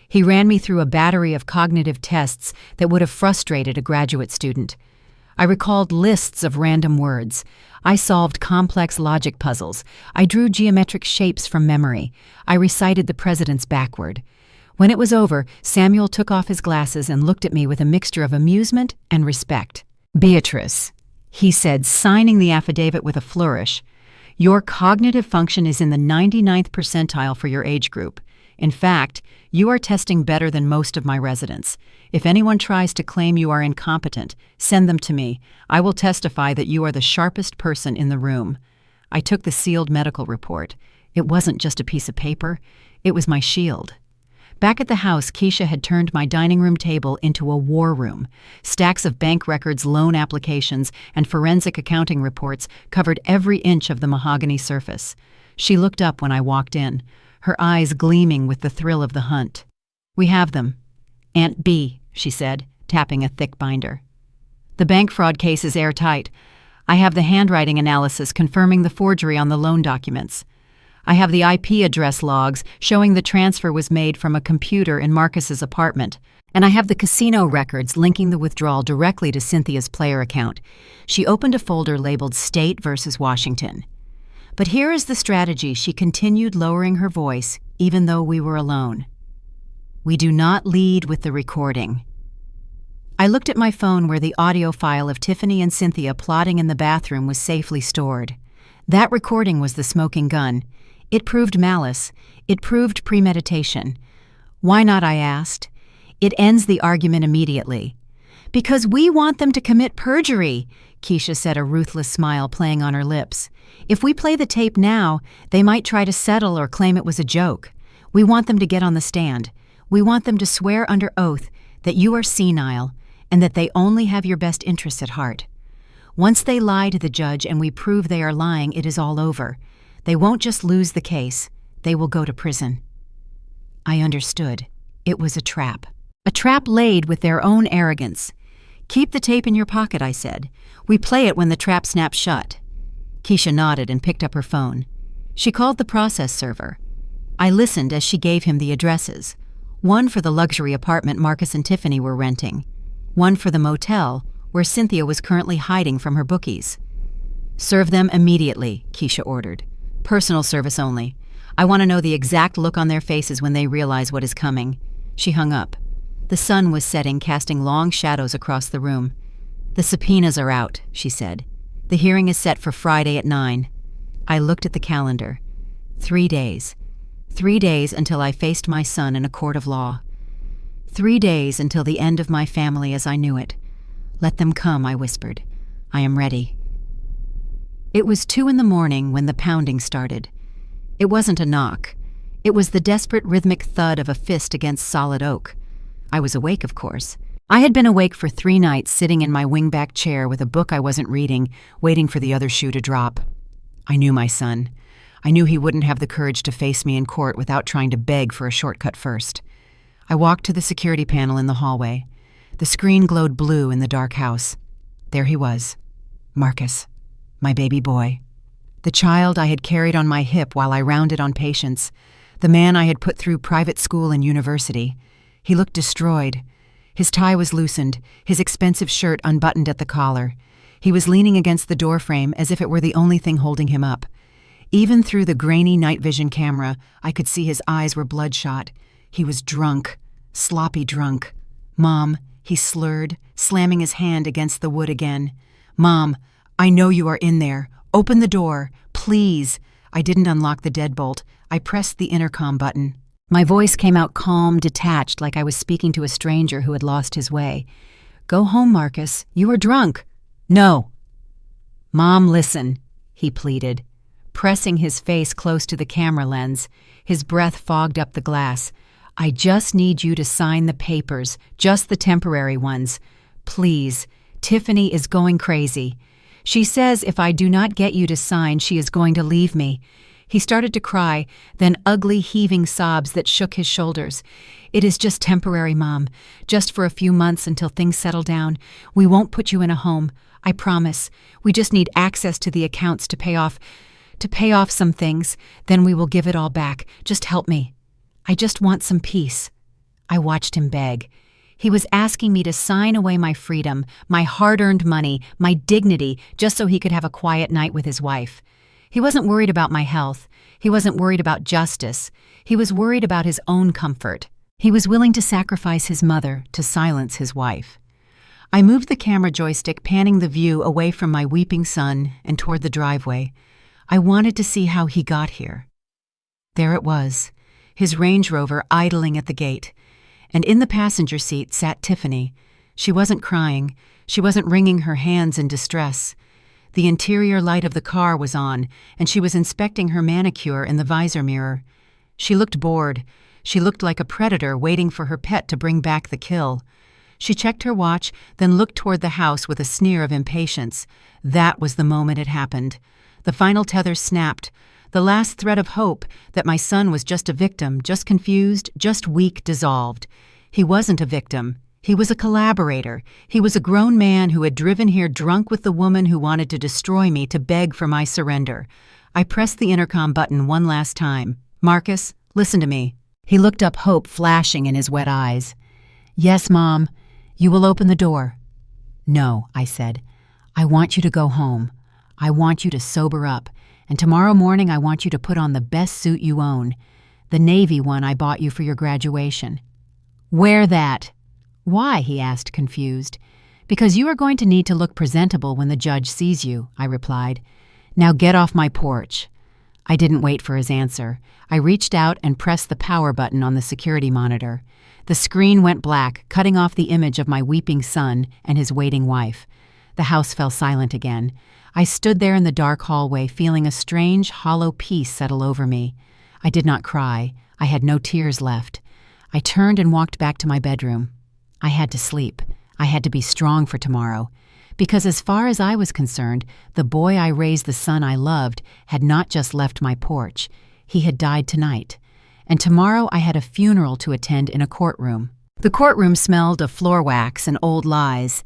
A: He ran me through a battery of cognitive tests that would have frustrated a graduate student. I recalled lists of random words. I solved complex logic puzzles. I drew geometric shapes from memory. I recited the presidents backward. When it was over, Samuel took off his glasses and looked at me with a mixture of amusement and respect. "Beatrice," he said, signing the affidavit with a flourish, "your cognitive function is in the 99th percentile for your age group. In fact, you are testing better than most of my residents. If anyone tries to claim you are incompetent, send them to me. I will testify that you are the sharpest person in the room." I took the sealed medical report. It wasn't just a piece of paper. It was my shield. Back at the house, Keisha had turned my dining room table into a war room. Stacks of bank records, loan applications, and forensic accounting reports covered every inch of the mahogany surface. She looked up when I walked in, her eyes gleaming with the thrill of the hunt. We have them. Aunt B, she said, tapping a thick binder. The bank fraud case is airtight. I have the handwriting analysis confirming the forgery on the loan documents. I have the IP address logs showing the transfer was made from a computer in Marcus's apartment. And I have the casino records linking the withdrawal directly to Cynthia's player account. She opened a folder labeled State versus Washington. But here is the strategy. She continued, lowering her voice, even though we were alone. We do not lead with the recording. I looked at my phone where the audio file of Tiffany and Cynthia plotting in the bathroom was safely stored. That recording was the smoking gun. It proved malice. It proved premeditation. Why not, I asked. It ends the argument immediately. Because we want them to commit perjury, Keisha said, a ruthless smile playing on her lips. If we play the tape now, they might try to settle or claim it was a joke. We want them to get on the stand. We want them to swear under oath that you are senile and that they only have your best interests at heart. Once they lie to the judge and we prove they are lying, it is all over. They won't just lose the case. They will go to prison. I understood. It was a trap. A trap laid with their own arrogance. Keep the tape in your pocket, I said. We play it when the trap snaps shut. Keisha nodded and picked up her phone. She called the process server. I listened as she gave him the addresses. One for the luxury apartment Marcus and Tiffany were renting. One for the motel where Cynthia was currently hiding from her bookies. Serve them immediately, Keisha ordered. Personal service only. I want to know the exact look on their faces when they realize what is coming. She hung up. The sun was setting, casting long shadows across the room. The subpoenas are out, she said. The hearing is set for Friday at 9. I looked at the calendar. 3 days. 3 days until I faced my son in a court of law. 3 days until the end of my family as I knew it. Let them come, I whispered. I am ready. It was 2 a.m. when the pounding started. It wasn't a knock. It was the desperate rhythmic thud of a fist against solid oak. I was awake, of course. I had been awake for 3 nights, sitting in my wingback chair with a book I wasn't reading, waiting for the other shoe to drop. I knew my son. I knew he wouldn't have the courage to face me in court without trying to beg for a shortcut first. I walked to the security panel in the hallway. The screen glowed blue in the dark house. There he was. Marcus. My baby boy. The child I had carried on my hip while I rounded on patients. The man I had put through private school and university. He looked destroyed. His tie was loosened, his expensive shirt unbuttoned at the collar. He was leaning against the doorframe as if it were the only thing holding him up. Even through the grainy night vision camera, I could see his eyes were bloodshot. He was drunk, sloppy drunk. Mom, he slurred, slamming his hand against the wood again. Mom, I know you are in there. Open the door, please. I didn't unlock the deadbolt. I pressed the intercom button. My voice came out calm, detached, like I was speaking to a stranger who had lost his way. Go home, Marcus. You are drunk. No. Mom, listen, he pleaded, pressing his face close to the camera lens. His breath fogged up the glass. I just need you to sign the papers, just the temporary ones. Please, Tiffany is going crazy. She says if I do not get you to sign, she is going to leave me. He started to cry, then ugly heaving sobs that shook his shoulders. It is just temporary, Mom. Just for a few months until things settle down. We won't put you in a home. I promise. We just need access to the accounts to pay off some things. Then we will give it all back. Just help me. I just want some peace. I watched him beg. He was asking me to sign away my freedom, my hard-earned money, my dignity, just so he could have a quiet night with his wife. He wasn't worried about my health. He wasn't worried about justice. He was worried about his own comfort. He was willing to sacrifice his mother to silence his wife. I moved the camera joystick, panning the view away from my weeping son and toward the driveway. I wanted to see how he got here. There it was, his Range Rover idling at the gate. And in the passenger seat sat Tiffany. She wasn't crying. She wasn't wringing her hands in distress. The interior light of the car was on, and she was inspecting her manicure in the visor mirror. She looked bored. She looked like a predator waiting for her pet to bring back the kill. She checked her watch, then looked toward the house with a sneer of impatience. That was the moment it happened. The final tether snapped. The last thread of hope that my son was just a victim, just confused, just weak, dissolved. He wasn't a victim. He was a collaborator. He was a grown man who had driven here drunk with the woman who wanted to destroy me to beg for my surrender. I pressed the intercom button one last time. "Marcus, listen to me." He looked up, hope flashing in his wet eyes. "Yes, Mom. You will open the door." "No," I said. "I want you to go home. I want you to sober up. And tomorrow morning I want you to put on the best suit you own. The navy one I bought you for your graduation." "Wear that." "Why?" he asked, confused. "Because you are going to need to look presentable when the judge sees you," I replied. "Now get off my porch." I didn't wait for his answer. I reached out and pressed the power button on the security monitor. The screen went black, cutting off the image of my weeping son and his waiting wife. The house fell silent again. I stood there in the dark hallway, feeling a strange, hollow peace settle over me. I did not cry. I had no tears left. I turned and walked back to my bedroom. I had to sleep. I had to be strong for tomorrow. Because as far as I was concerned, the boy I raised, the son I loved, had not just left my porch. He had died tonight. And tomorrow I had a funeral to attend in a courtroom. The courtroom smelled of floor wax and old lies.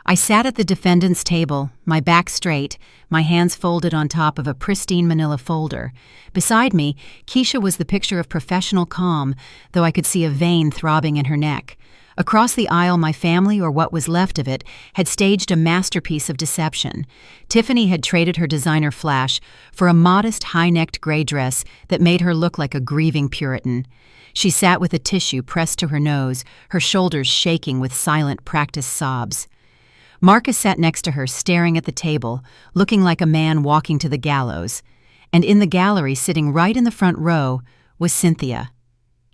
A: I sat at the defendant's table, my back straight, my hands folded on top of a pristine manila folder. Beside me, Keisha was the picture of professional calm, though I could see a vein throbbing in her neck. Across the aisle, my family, or what was left of it, had staged a masterpiece of deception. Tiffany had traded her designer flash for a modest, high-necked gray dress that made her look like a grieving Puritan. She sat with a tissue pressed to her nose, her shoulders shaking with silent, practiced sobs. Marcus sat next to her, staring at the table, looking like a man walking to the gallows. And in the gallery, sitting right in the front row, was Cynthia.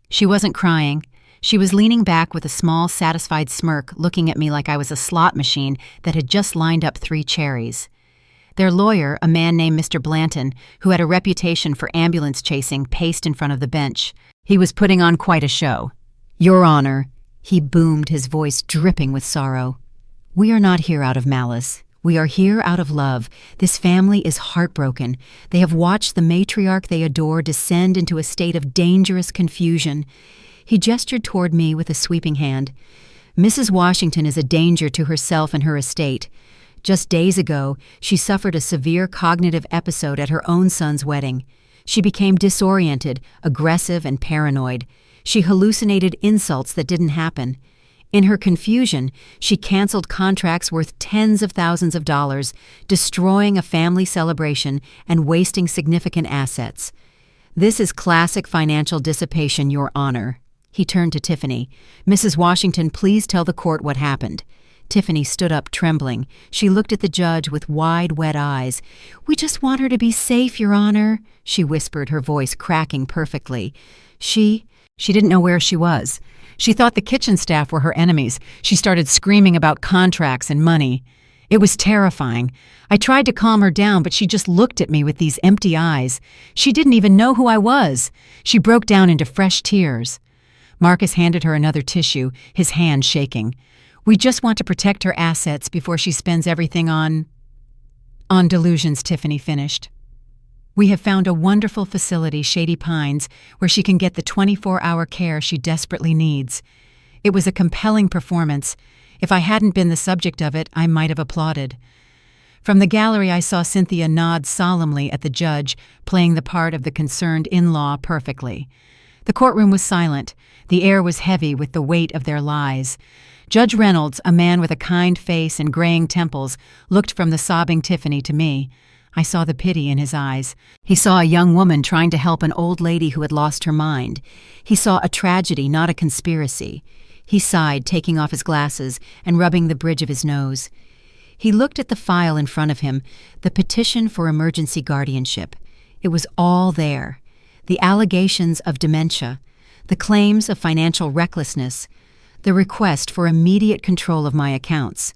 A: She wasn't crying. She was leaning back with a small, satisfied smirk, looking at me like I was a slot machine that had just lined up 3 cherries. Their lawyer, a man named Mr. Blanton, who had a reputation for ambulance chasing, paced in front of the bench. He was putting on quite a show. "Your Honor," he boomed, his voice dripping with sorrow. "We are not here out of malice. We are here out of love. This family is heartbroken. They have watched the matriarch they adore descend into a state of dangerous confusion." He gestured toward me with a sweeping hand. "Mrs. Washington is a danger to herself and her estate. Just days ago, she suffered a severe cognitive episode at her own son's wedding. She became disoriented, aggressive, and paranoid. She hallucinated insults that didn't happen. In her confusion, she canceled contracts worth tens of thousands of dollars, destroying a family celebration and wasting significant assets. This is classic financial dissipation, Your Honor." He turned to Tiffany. "Mrs. Washington, please tell the court what happened." Tiffany stood up, trembling. She looked at the judge with wide, wet eyes. "We just want her to be safe, Your Honor," she whispered, her voice cracking perfectly. She didn't know where she was. She thought the kitchen staff were her enemies. She started screaming about contracts and money. It was terrifying. I tried to calm her down, but she just looked at me with these empty eyes. She didn't even know who I was. She broke down into fresh tears. Marcus handed her another tissue, his hand shaking. "We just want to protect her assets before she spends everything on delusions," Tiffany finished. "We have found a wonderful facility, Shady Pines, where she can get the 24-hour care she desperately needs." It was a compelling performance. If I hadn't been the subject of it, I might have applauded. From the gallery, I saw Cynthia nod solemnly at the judge, playing the part of the concerned in-law perfectly. The courtroom was silent. The air was heavy with the weight of their lies. Judge Reynolds, a man with a kind face and graying temples, looked from the sobbing Tiffany to me. I saw the pity in his eyes. He saw a young woman trying to help an old lady who had lost her mind. He saw a tragedy, not a conspiracy. He sighed, taking off his glasses and rubbing the bridge of his nose. He looked at the file in front of him, the petition for emergency guardianship. It was all there. The allegations of dementia, the claims of financial recklessness, the request for immediate control of my accounts.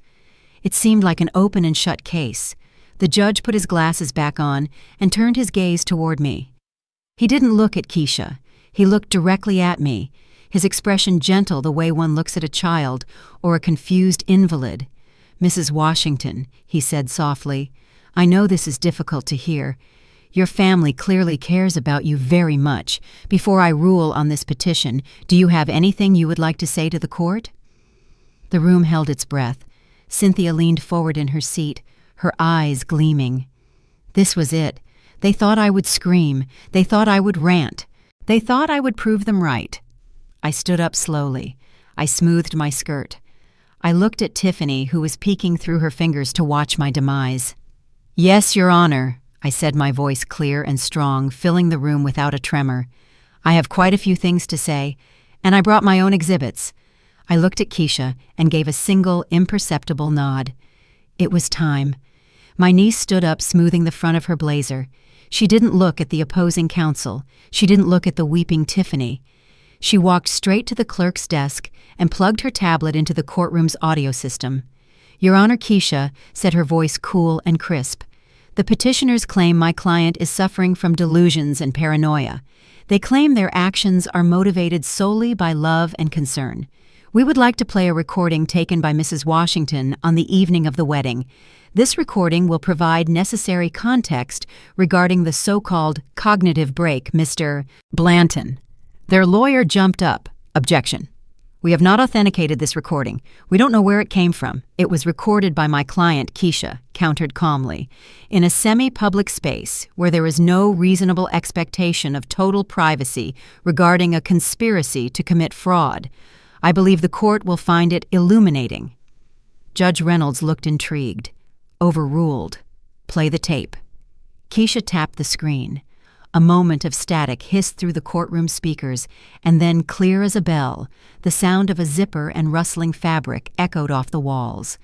A: It seemed like an open and shut case. The judge put his glasses back on and turned his gaze toward me. He didn't look at Keisha. He looked directly at me, his expression gentle the way one looks at a child or a confused invalid. "Mrs. Washington," he said softly, "I know this is difficult to hear. Your family clearly cares about you very much. Before I rule on this petition, do you have anything you would like to say to the court?" The room held its breath. Cynthia leaned forward in her seat, her eyes gleaming. This was it. They thought I would scream. They thought I would rant. They thought I would prove them right. I stood up slowly. I smoothed my skirt. I looked at Tiffany, who was peeking through her fingers to watch my demise. "Yes, Your Honor," I said, my voice clear and strong, filling the room without a tremor. "I have quite a few things to say, and I brought my own exhibits." I looked at Keisha and gave a single, imperceptible nod. It was time. My niece stood up, smoothing the front of her blazer. She didn't look at the opposing counsel. She didn't look at the weeping Tiffany. She walked straight to the clerk's desk and plugged her tablet into the courtroom's audio system. "Your Honor, Keisha," said her voice cool and crisp. "The petitioners claim my client is suffering from delusions and paranoia. They claim their actions are motivated solely by love and concern. We would like to play a recording taken by Mrs. Washington on the evening of the wedding. This recording will provide necessary context regarding the so-called cognitive break, Mr. Blanton." Their lawyer jumped up. "Objection. We have not authenticated this recording. We don't know where it came from. It was recorded by my client, Keisha," countered calmly, "in a semi-public space where there is no reasonable expectation of total privacy regarding a conspiracy to commit fraud. I believe the court will find it illuminating." Judge Reynolds looked intrigued. "Overruled. Play the tape." Keisha tapped the screen. A moment of static hissed through the courtroom speakers, and then, clear as a bell, the sound of a zipper and rustling fabric echoed off the walls.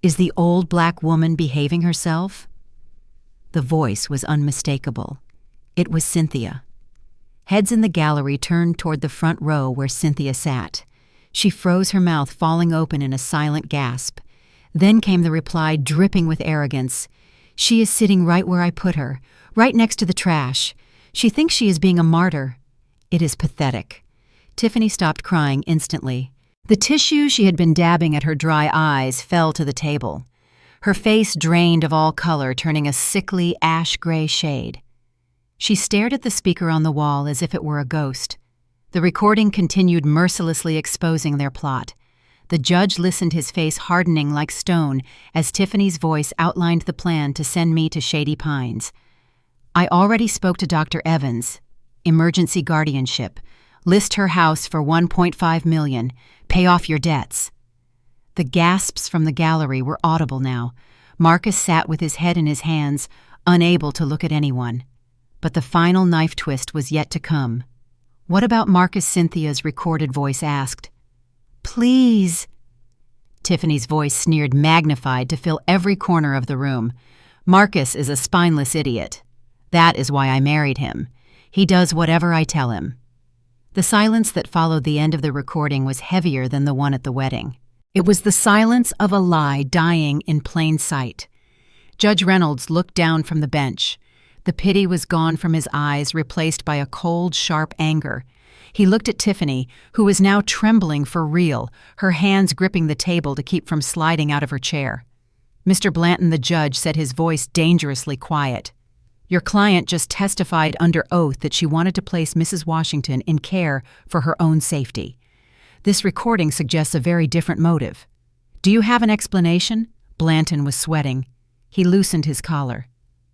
A: "Is the old black woman behaving herself?" The voice was unmistakable. It was Cynthia. Heads in the gallery turned toward the front row where Cynthia sat. She froze, her mouth falling open in a silent gasp. Then came the reply, dripping with arrogance. "She is sitting right where I put her, right next to the trash. She thinks she is being a martyr. It is pathetic." Tiffany stopped crying instantly. The tissue she had been dabbing at her dry eyes fell to the table. Her face drained of all color, turning a sickly ash-gray shade. She stared at the speaker on the wall as if it were a ghost. The recording continued, mercilessly exposing their plot. The judge listened, his face hardening like stone, as Tiffany's voice outlined the plan to send me to Shady Pines. "I already spoke to Dr. Evans. Emergency guardianship. List her house for $1.5 million. Pay off your debts." The gasps from the gallery were audible now. Marcus sat with his head in his hands, unable to look at anyone. But the final knife twist was yet to come. "What about Marcus?" Cynthia's recorded voice asked. "Please." Tiffany's voice sneered, magnified to fill every corner of the room. "Marcus is a spineless idiot. That is why I married him. He does whatever I tell him." The silence that followed the end of the recording was heavier than the one at the wedding. It was the silence of a lie dying in plain sight. Judge Reynolds looked down from the bench. The pity was gone from his eyes, replaced by a cold, sharp anger. He looked at Tiffany, who was now trembling for real, her hands gripping the table to keep from sliding out of her chair. Mr. Blanton, the judge, said, his voice dangerously quiet. "Your client just testified under oath that she wanted to place Mrs. Washington in care for her own safety. This recording suggests a very different motive. Do you have an explanation?" Blanton was sweating. He loosened his collar.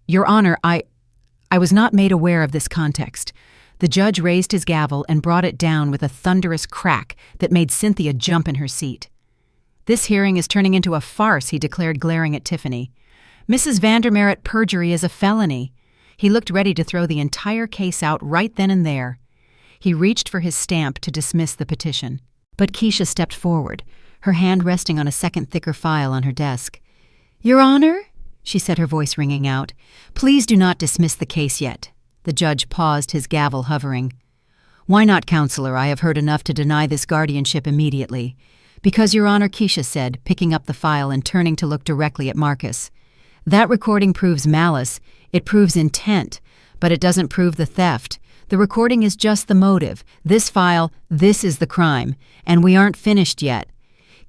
A: "Your Honor, I was not made aware of this context." The judge raised his gavel and brought it down with a thunderous crack that made Cynthia jump in her seat. "This hearing is turning into a farce," he declared, glaring at Tiffany. "Mrs. Vandermerit, perjury is a felony." He looked ready to throw the entire case out right then and there. He reached for his stamp to dismiss the petition. But Keisha stepped forward, her hand resting on a second thicker file on her desk. "Your Honor," she said, her voice ringing out, "please do not dismiss the case yet." The judge paused, his gavel hovering. "Why not, Counselor? I have heard enough to deny this guardianship immediately." "Because, Your Honor," Keisha said, picking up the file and turning to look directly at Marcus. "That recording proves malice. It proves intent, but it doesn't prove the theft. The recording is just the motive. This file, this is the crime, and we aren't finished yet."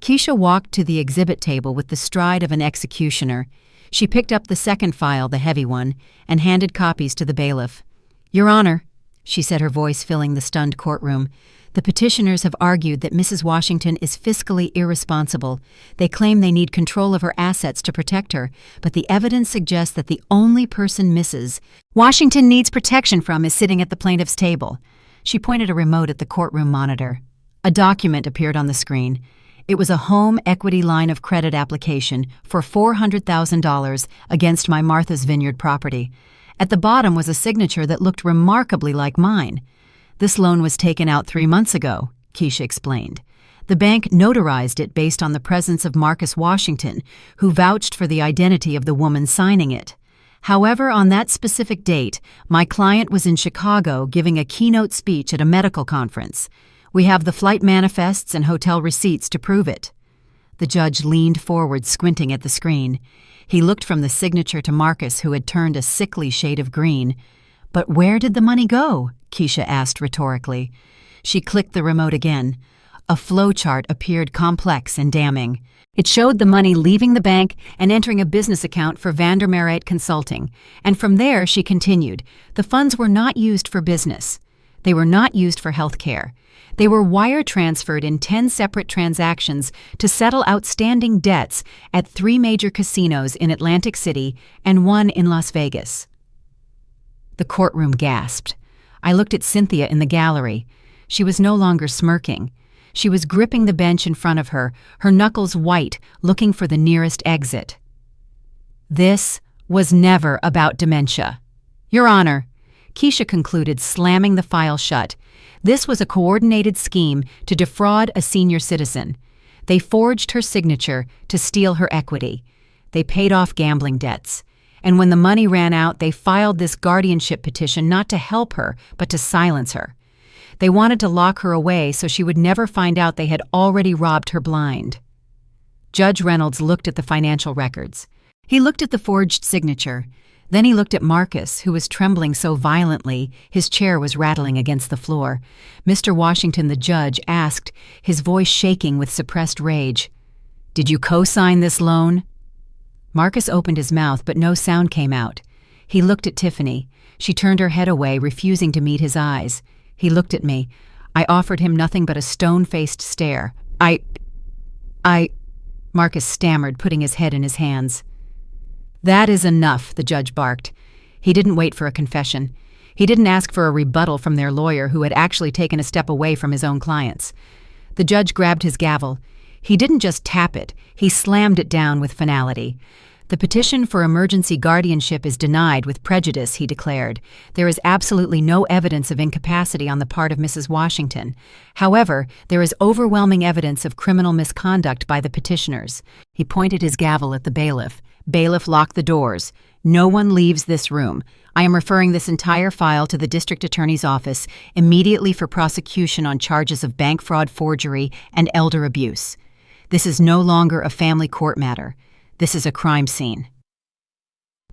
A: Keisha walked to the exhibit table with the stride of an executioner. She picked up the second file, the heavy one, and handed copies to the bailiff. "Your Honor," she said, her voice filling the stunned courtroom, "the petitioners have argued that Mrs. Washington is fiscally irresponsible. They claim they need control of her assets to protect her, but the evidence suggests that the only person Mrs. Washington needs protection from is sitting at the plaintiff's table." She pointed a remote at the courtroom monitor. A document appeared on the screen. It was a home equity line of credit application for $400,000 against my Martha's Vineyard property. At the bottom was a signature that looked remarkably like mine. "This loan was taken out 3 months ago," Keisha explained. "The bank notarized it based on the presence of Marcus Washington, who vouched for the identity of the woman signing it. However, on that specific date, my client was in Chicago giving a keynote speech at a medical conference. We have the flight manifests and hotel receipts to prove it." The judge leaned forward, squinting at the screen. He looked from the signature to Marcus, who had turned a sickly shade of green. "But where did the money go?" Keisha asked rhetorically. She clicked the remote again. A flowchart appeared, complex and damning. It showed the money leaving the bank and entering a business account for Vandermerit Consulting. And from there, she continued, the funds were not used for business. They were not used for health care. They were wire transferred in 10 separate transactions to settle outstanding debts at 3 major casinos in Atlantic City and 1 in Las Vegas. The courtroom gasped. I looked at Cynthia in the gallery. She was no longer smirking. She was gripping the bench in front of her, her knuckles white, looking for the nearest exit. "This was never about dementia. Your Honor," Keisha concluded, slamming the file shut. "This was a coordinated scheme to defraud a senior citizen. They forged her signature to steal her equity. They paid off gambling debts. And when the money ran out, they filed this guardianship petition not to help her, but to silence her. They wanted to lock her away so she would never find out they had already robbed her blind." Judge Reynolds looked at the financial records. He looked at the forged signature. Then he looked at Marcus, who was trembling so violently his chair was rattling against the floor. Mr. Washington, the judge, asked, his voice shaking with suppressed rage, "Did you co-sign this loan?" Marcus opened his mouth, but no sound came out. He looked at Tiffany. She turned her head away, refusing to meet his eyes. He looked at me. I offered him nothing but a stone-faced stare. I, Marcus stammered, putting his head in his hands. "That is enough," the judge barked. He didn't wait for a confession. He didn't ask for a rebuttal from their lawyer, who had actually taken a step away from his own clients. The judge grabbed his gavel. He didn't just tap it, he slammed it down with finality. "The petition for emergency guardianship is denied with prejudice," he declared. "There is absolutely no evidence of incapacity on the part of Mrs. Washington. However, there is overwhelming evidence of criminal misconduct by the petitioners." He pointed his gavel at the bailiff. "Bailiff, lock the doors. No one leaves this room. I am referring this entire file to the district attorney's office immediately for prosecution on charges of bank fraud, forgery, and elder abuse. This is no longer a family court matter. This is a crime scene."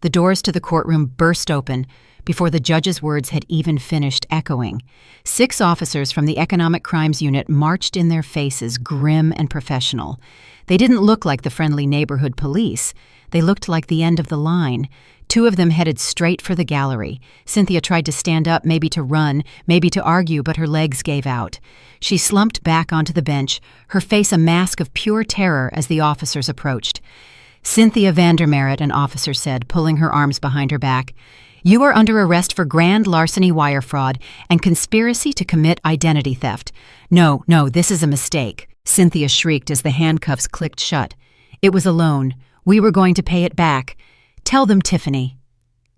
A: The doors to the courtroom burst open before the judge's words had even finished echoing. 6 officers from the Economic Crimes Unit marched in their faces, grim and professional. They didn't look like the friendly neighborhood police. They looked like the end of the line. 2 of them headed straight for the gallery. Cynthia tried to stand up, maybe to run, maybe to argue, but her legs gave out. She slumped back onto the bench, her face a mask of pure terror as the officers approached. "Cynthia Vandermerit," an officer said, pulling her arms behind her back, "you are under arrest for grand larceny, wire fraud, and conspiracy to commit identity theft." No, this is a mistake," Cynthia shrieked as the handcuffs clicked shut. "It was a loan. We were going to pay it back. Tell them, Tiffany."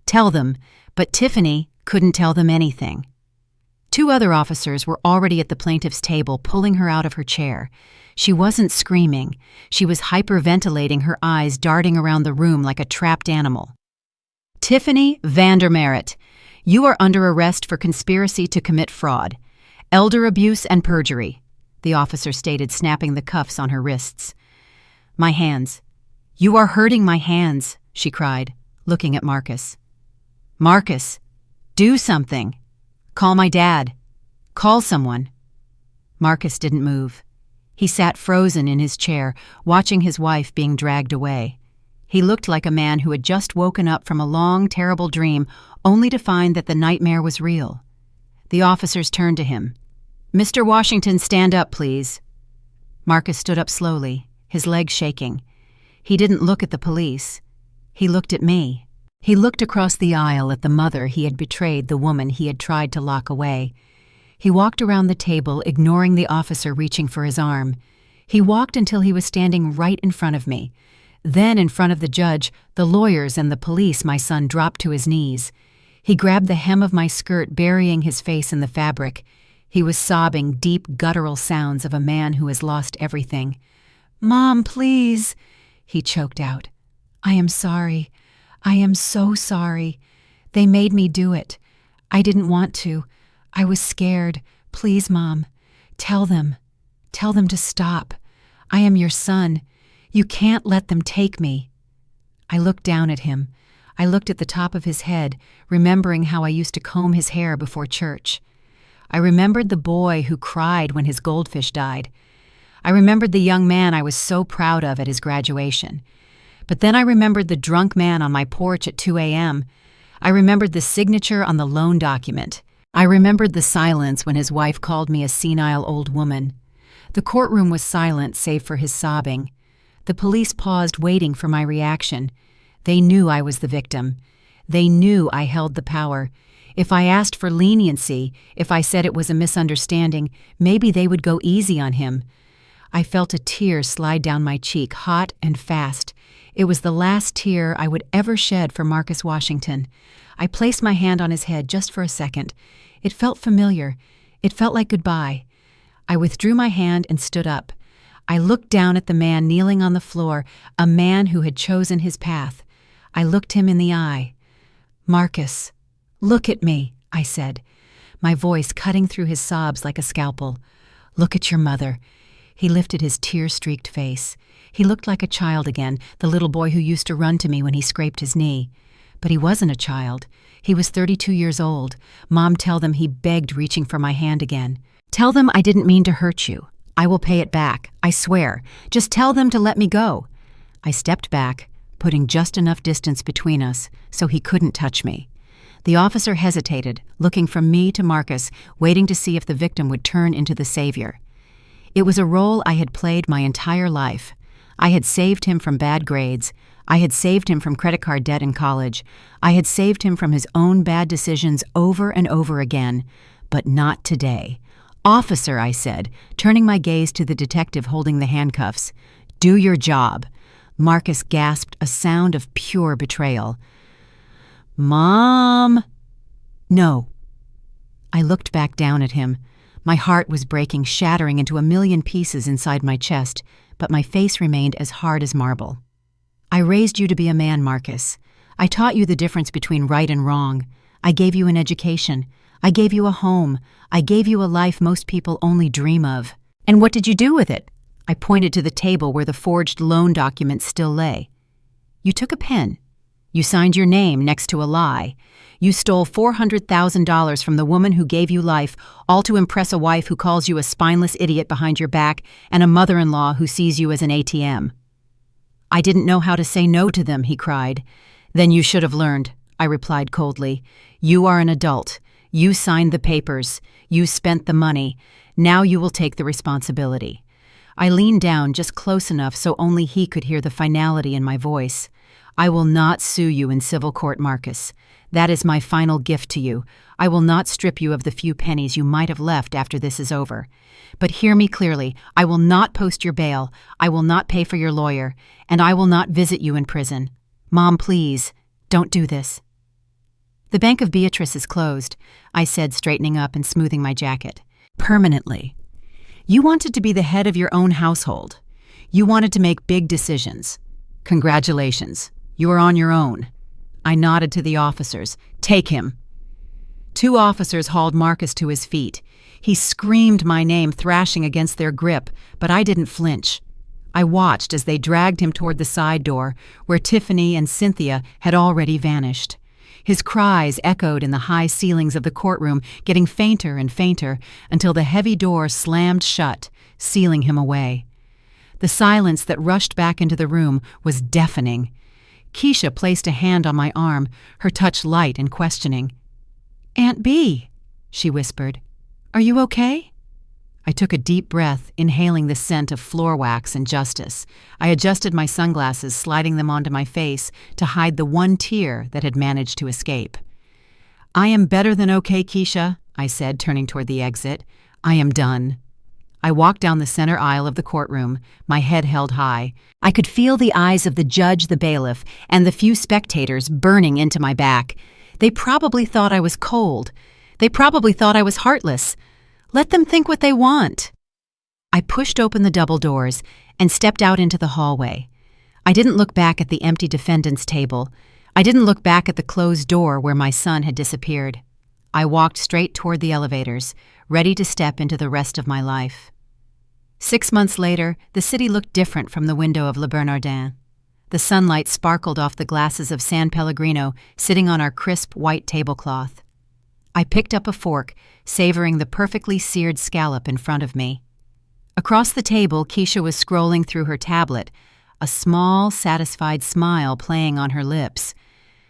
A: Tell them, but Tiffany couldn't tell them anything. 2 other officers were already at the plaintiff's table, pulling her out of her chair. She wasn't screaming. She was hyperventilating, her eyes darting around the room like a trapped animal. "Tiffany Vandermerit, you are under arrest for conspiracy to commit fraud, elder abuse, and perjury," the officer stated, snapping the cuffs on her wrists. "My hands. You are hurting my hands," she cried, looking at Marcus. "Marcus, do something. Call my dad. Call someone." Marcus didn't move. He sat frozen in his chair, watching his wife being dragged away. He looked like a man who had just woken up from a long, terrible dream, only to find that the nightmare was real. The officers turned to him. "Mr. Washington, stand up, please." Marcus stood up slowly, his legs shaking. He didn't look at the police. He looked at me. He looked across the aisle at the mother he had betrayed, the woman he had tried to lock away. He walked around the table, ignoring the officer reaching for his arm. He walked until he was standing right in front of me. Then, in front of the judge, the lawyers, and the police, my son dropped to his knees. He grabbed the hem of my skirt, burying his face in the fabric. He was sobbing deep, guttural sounds of a man who has lost everything. "Mom, please," he choked out. "I am sorry. I am so sorry. They made me do it. I didn't want to. I was scared. Please, Mom. Tell them. Tell them to stop. I am your son. You can't let them take me." I looked down at him. I looked at the top of his head, remembering how I used to comb his hair before church. I remembered the boy who cried when his goldfish died. I remembered the young man I was so proud of at his graduation. But then I remembered the drunk man on my porch at 2 a.m. I remembered the signature on the loan document. I remembered the silence when his wife called me a senile old woman. The courtroom was silent save for his sobbing. The police paused, waiting for my reaction. They knew I was the victim. They knew I held the power. If I asked for leniency, if I said it was a misunderstanding, maybe they would go easy on him. I felt a tear slide down my cheek, hot and fast. It was the last tear I would ever shed for Marcus Washington. I placed my hand on his head just for a second. It felt familiar. It felt like goodbye. I withdrew my hand and stood up. I looked down at the man kneeling on the floor, a man who had chosen his path. I looked him in the eye. "Marcus, look at me," I said, my voice cutting through his sobs like a scalpel. "Look at your mother." He lifted his tear-streaked face. He looked like a child again, the little boy who used to run to me when he scraped his knee. But he wasn't a child. He was 32 years old. Mom, tell them he begged, reaching for my hand again. "Tell them I didn't mean to hurt you. I will pay it back, I swear. Just tell them to let me go." I stepped back, putting just enough distance between us so he couldn't touch me. The officer hesitated, looking from me to Marcus, waiting to see if the victim would turn into the savior. It was a role I had played my entire life. I had saved him from bad grades. I had saved him from credit card debt in college. I had saved him from his own bad decisions over and over again. But not today. "Officer," I said, turning my gaze to the detective holding the handcuffs. "Do your job." Marcus gasped, a sound of pure betrayal. "Mom!" "No." I looked back down at him. My heart was breaking, shattering into a million pieces inside my chest, but my face remained as hard as marble. "I raised you to be a man, Marcus. I taught you the difference between right and wrong. I gave you an education. I gave you a home. I gave you a life most people only dream of. And what did you do with it?" I pointed to the table where the forged loan documents still lay. "You took a pen. You signed your name next to a lie. You stole $400,000 from the woman who gave you life, all to impress a wife who calls you a spineless idiot behind your back and a mother-in-law who sees you as an ATM." "I didn't know how to say no to them," he cried. "Then you should have learned," I replied coldly. "You are an adult. You signed the papers. You spent the money. Now you will take the responsibility." I leaned down just close enough so only he could hear the finality in my voice. "I will not sue you in civil court, Marcus. That is my final gift to you. I will not strip you of the few pennies you might have left after this is over. But hear me clearly. I will not post your bail. I will not pay for your lawyer. And I will not visit you in prison. Mom, please, don't do this." "The Bank of Beatrice is closed," I said, straightening up and smoothing my jacket. "Permanently. You wanted to be the head of your own household. You wanted to make big decisions. Congratulations. You are on your own." I nodded to the officers. "Take him." 2 officers hauled Marcus to his feet. He screamed my name, thrashing against their grip, but I didn't flinch. I watched as they dragged him toward the side door, where Tiffany and Cynthia had already vanished. His cries echoed in the high ceilings of the courtroom, getting fainter and fainter until the heavy door slammed shut, sealing him away. The silence that rushed back into the room was deafening. Keisha placed a hand on my arm, her touch light and questioning. "Aunt B," she whispered, "are you okay?" I took a deep breath, inhaling the scent of floor wax and justice. I adjusted my sunglasses, sliding them onto my face to hide the one tear that had managed to escape. "I am better than okay, Keisha," I said, turning toward the exit. "I am done." I walked down the center aisle of the courtroom, my head held high. I could feel the eyes of the judge, the bailiff, and the few spectators burning into my back. They probably thought I was cold. They probably thought I was heartless. Let them think what they want. I pushed open the double doors and stepped out into the hallway. I didn't look back at the empty defendant's table. I didn't look back at the closed door where my son had disappeared. I walked straight toward the elevators, ready to step into the rest of my life. 6 months later, the city looked different from the window of Le Bernardin. The sunlight sparkled off the glasses of San Pellegrino sitting on our crisp white tablecloth. I picked up a fork, savoring the perfectly seared scallop in front of me. Across the table, Keisha was scrolling through her tablet, a small, satisfied smile playing on her lips.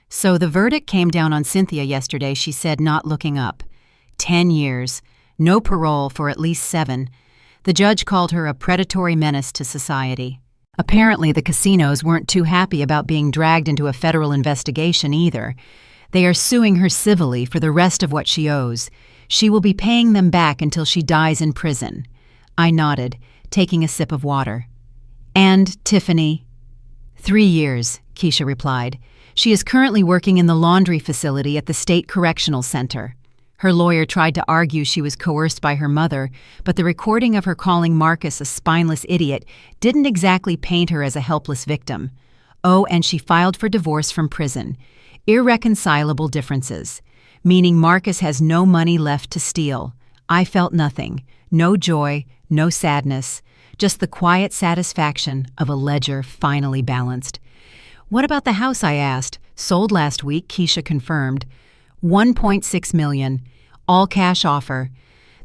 A: "So the verdict came down on Cynthia yesterday," she said, not looking up. 10 years, no parole for at least 7. The judge called her a predatory menace to society. Apparently, the casinos weren't too happy about being dragged into a federal investigation either. They are suing her civilly for the rest of what she owes. She will be paying them back until she dies in prison. I nodded, taking a sip of water. "And Tiffany?" 3 years, Keisha replied. "She is currently working in the laundry facility at the State Correctional Center." Her lawyer tried to argue she was coerced by her mother, but the recording of her calling Marcus a spineless idiot didn't exactly paint her as a helpless victim. Oh, and she filed for divorce from prison. Irreconcilable differences, meaning Marcus has no money left to steal. I felt nothing, no joy, no sadness, just the quiet satisfaction of a ledger finally balanced. "What about the house?" I asked. "Sold last week," Keisha confirmed. $1.6 million, all cash offer.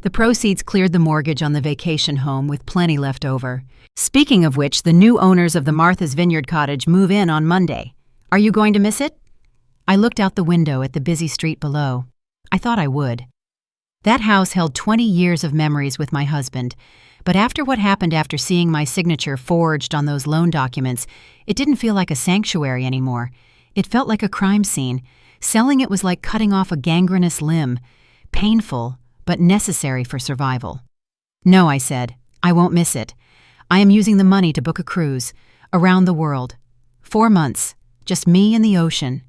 A: The proceeds cleared the mortgage on the vacation home with plenty left over. Speaking of which, the new owners of the Martha's Vineyard cottage move in on Monday. Are you going to miss it? I looked out the window at the busy street below. I thought I would. That house held 20 years of memories with my husband, but after what happened after seeing my signature forged on those loan documents, it didn't feel like a sanctuary anymore. It felt like a crime scene. Selling it was like cutting off a gangrenous limb. Painful, but necessary for survival. "No," I said. "I won't miss it. I am using the money to book a cruise. Around the world. 4 months. Just me and the ocean."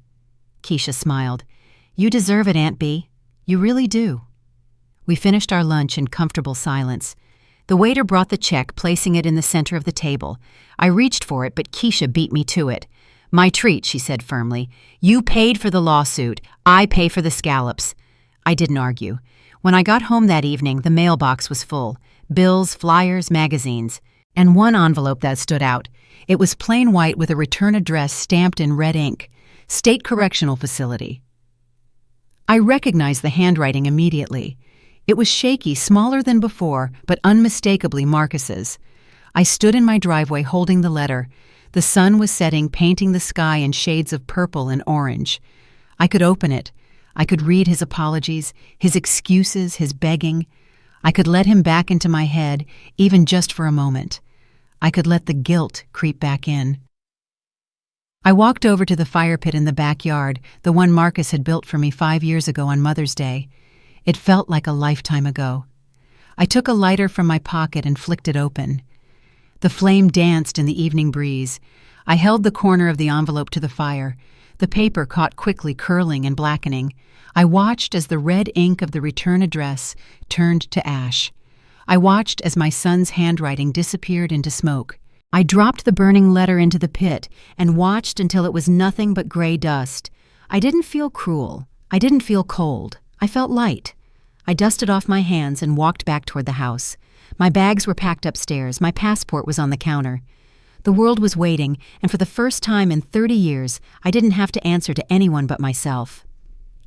A: Keisha smiled. "You deserve it, Aunt B. You really do." We finished our lunch in comfortable silence. The waiter brought the check, placing it in the center of the table. I reached for it, but Keisha beat me to it. "My treat," she said firmly. "You paid for the lawsuit. I pay for the scallops." I didn't argue. When I got home that evening, the mailbox was full. Bills, flyers, magazines. And one envelope that stood out. It was plain white with a return address stamped in red ink. State Correctional Facility. I recognized the handwriting immediately. It was shaky, smaller than before, but unmistakably Marcus's. I stood in my driveway holding the letter. The sun was setting, painting the sky in shades of purple and orange. I could open it. I could read his apologies, his excuses, his begging. I could let him back into my head, even just for a moment. I could let the guilt creep back in. I walked over to the fire pit in the backyard, the one Marcus had built for me 5 years ago on Mother's Day. It felt like a lifetime ago. I took a lighter from my pocket and flicked it open. The flame danced in the evening breeze. I held the corner of the envelope to the fire. The paper caught quickly, curling and blackening. I watched as the red ink of the return address turned to ash. I watched as my son's handwriting disappeared into smoke. I dropped the burning letter into the pit and watched until it was nothing but gray dust. I didn't feel cruel. I didn't feel cold. I felt light. I dusted off my hands and walked back toward the house. My bags were packed upstairs. My passport was on the counter. The world was waiting, and for the first time in 30 years, I didn't have to answer to anyone but myself.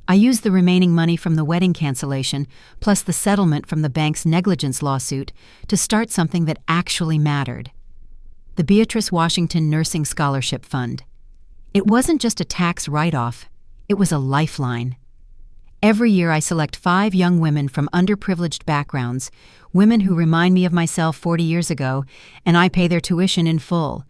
A: I used the remaining money from the wedding cancellation, plus the settlement from the bank's negligence lawsuit, to start something that actually mattered. The Beatrice Washington Nursing Scholarship Fund. It wasn't just a tax write-off, it was a lifeline. Every year I select 5 young women from underprivileged backgrounds, women who remind me of myself 40 years ago, and I pay their tuition in full.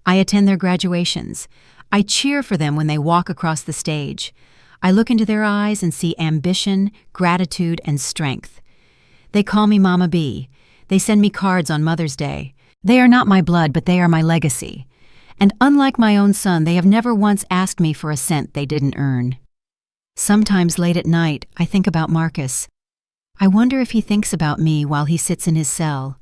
A: I attend their graduations. I cheer for them when they walk across the stage. I look into their eyes and see ambition, gratitude, and strength. They call me Mama B. They send me cards on Mother's Day. They are not my blood, but they are my legacy. And unlike my own son, they have never once asked me for a cent they didn't earn. Sometimes late at night, I think about Marcus. I wonder if he thinks about me while he sits in his cell.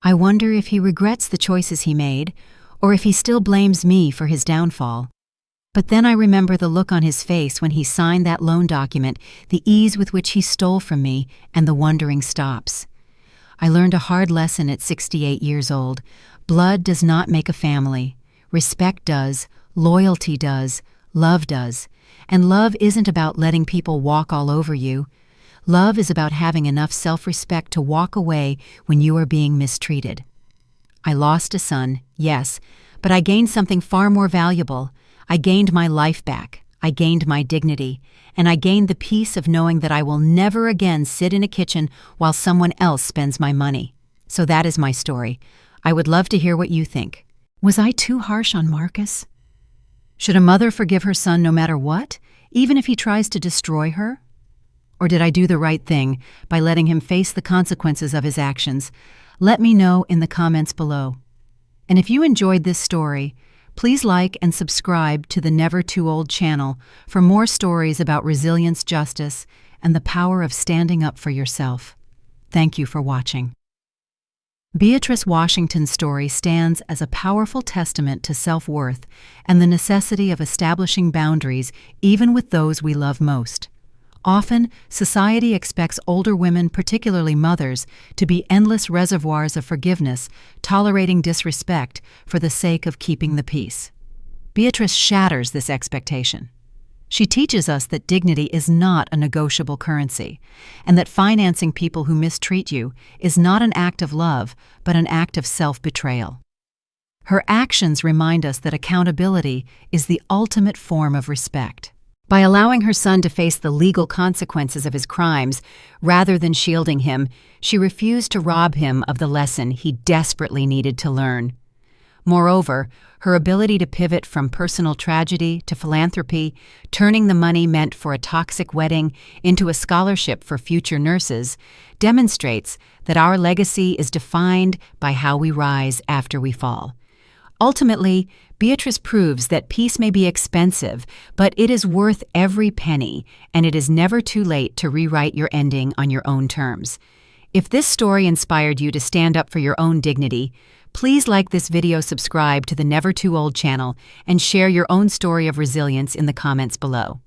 A: I wonder if he regrets the choices he made, or if he still blames me for his downfall. But then I remember the look on his face when he signed that loan document, the ease with which he stole from me, and the wondering stops. I learned a hard lesson at 68 years old. Blood does not make a family. Respect does, loyalty does, love does. And love isn't about letting people walk all over you. Love is about having enough self-respect to walk away when you are being mistreated. I lost a son, yes, but I gained something far more valuable. I gained my life back. I gained my dignity. And I gained the peace of knowing that I will never again sit in a kitchen while someone else spends my money. So that is my story. I would love to hear what you think. Was I too harsh on Marcus? Should a mother forgive her son no matter what, even if he tries to destroy her? Or did I do the right thing by letting him face the consequences of his actions? Let me know in the comments below. And if you enjoyed this story, please like and subscribe to the Never Too Old channel for more stories about resilience, justice, and the power of standing up for yourself. Thank you for watching. Beatrice Washington's story stands as a powerful testament to self-worth and the necessity of establishing boundaries even with those we love most. Often, society expects older women, particularly mothers, to be endless reservoirs of forgiveness, tolerating disrespect for the sake of keeping the peace. Beatrice shatters this expectation. She teaches us that dignity is not a negotiable currency, and that financing people who mistreat you is not an act of love, but an act of self-betrayal. Her actions remind us that accountability is the ultimate form of respect. By allowing her son to face the legal consequences of his crimes, rather than shielding him, she refused to rob him of the lesson he desperately needed to learn. Moreover, her ability to pivot from personal tragedy to philanthropy, turning the money meant for a toxic wedding into a scholarship for future nurses, demonstrates that our legacy is defined by how we rise after we fall. Ultimately, Beatrice proves that peace may be expensive, but it is worth every penny, and it is never too late to rewrite your ending on your own terms. If this story inspired you to stand up for your own dignity, please like this video, subscribe to the Never Too Old channel, and share your own story of resilience in the comments below.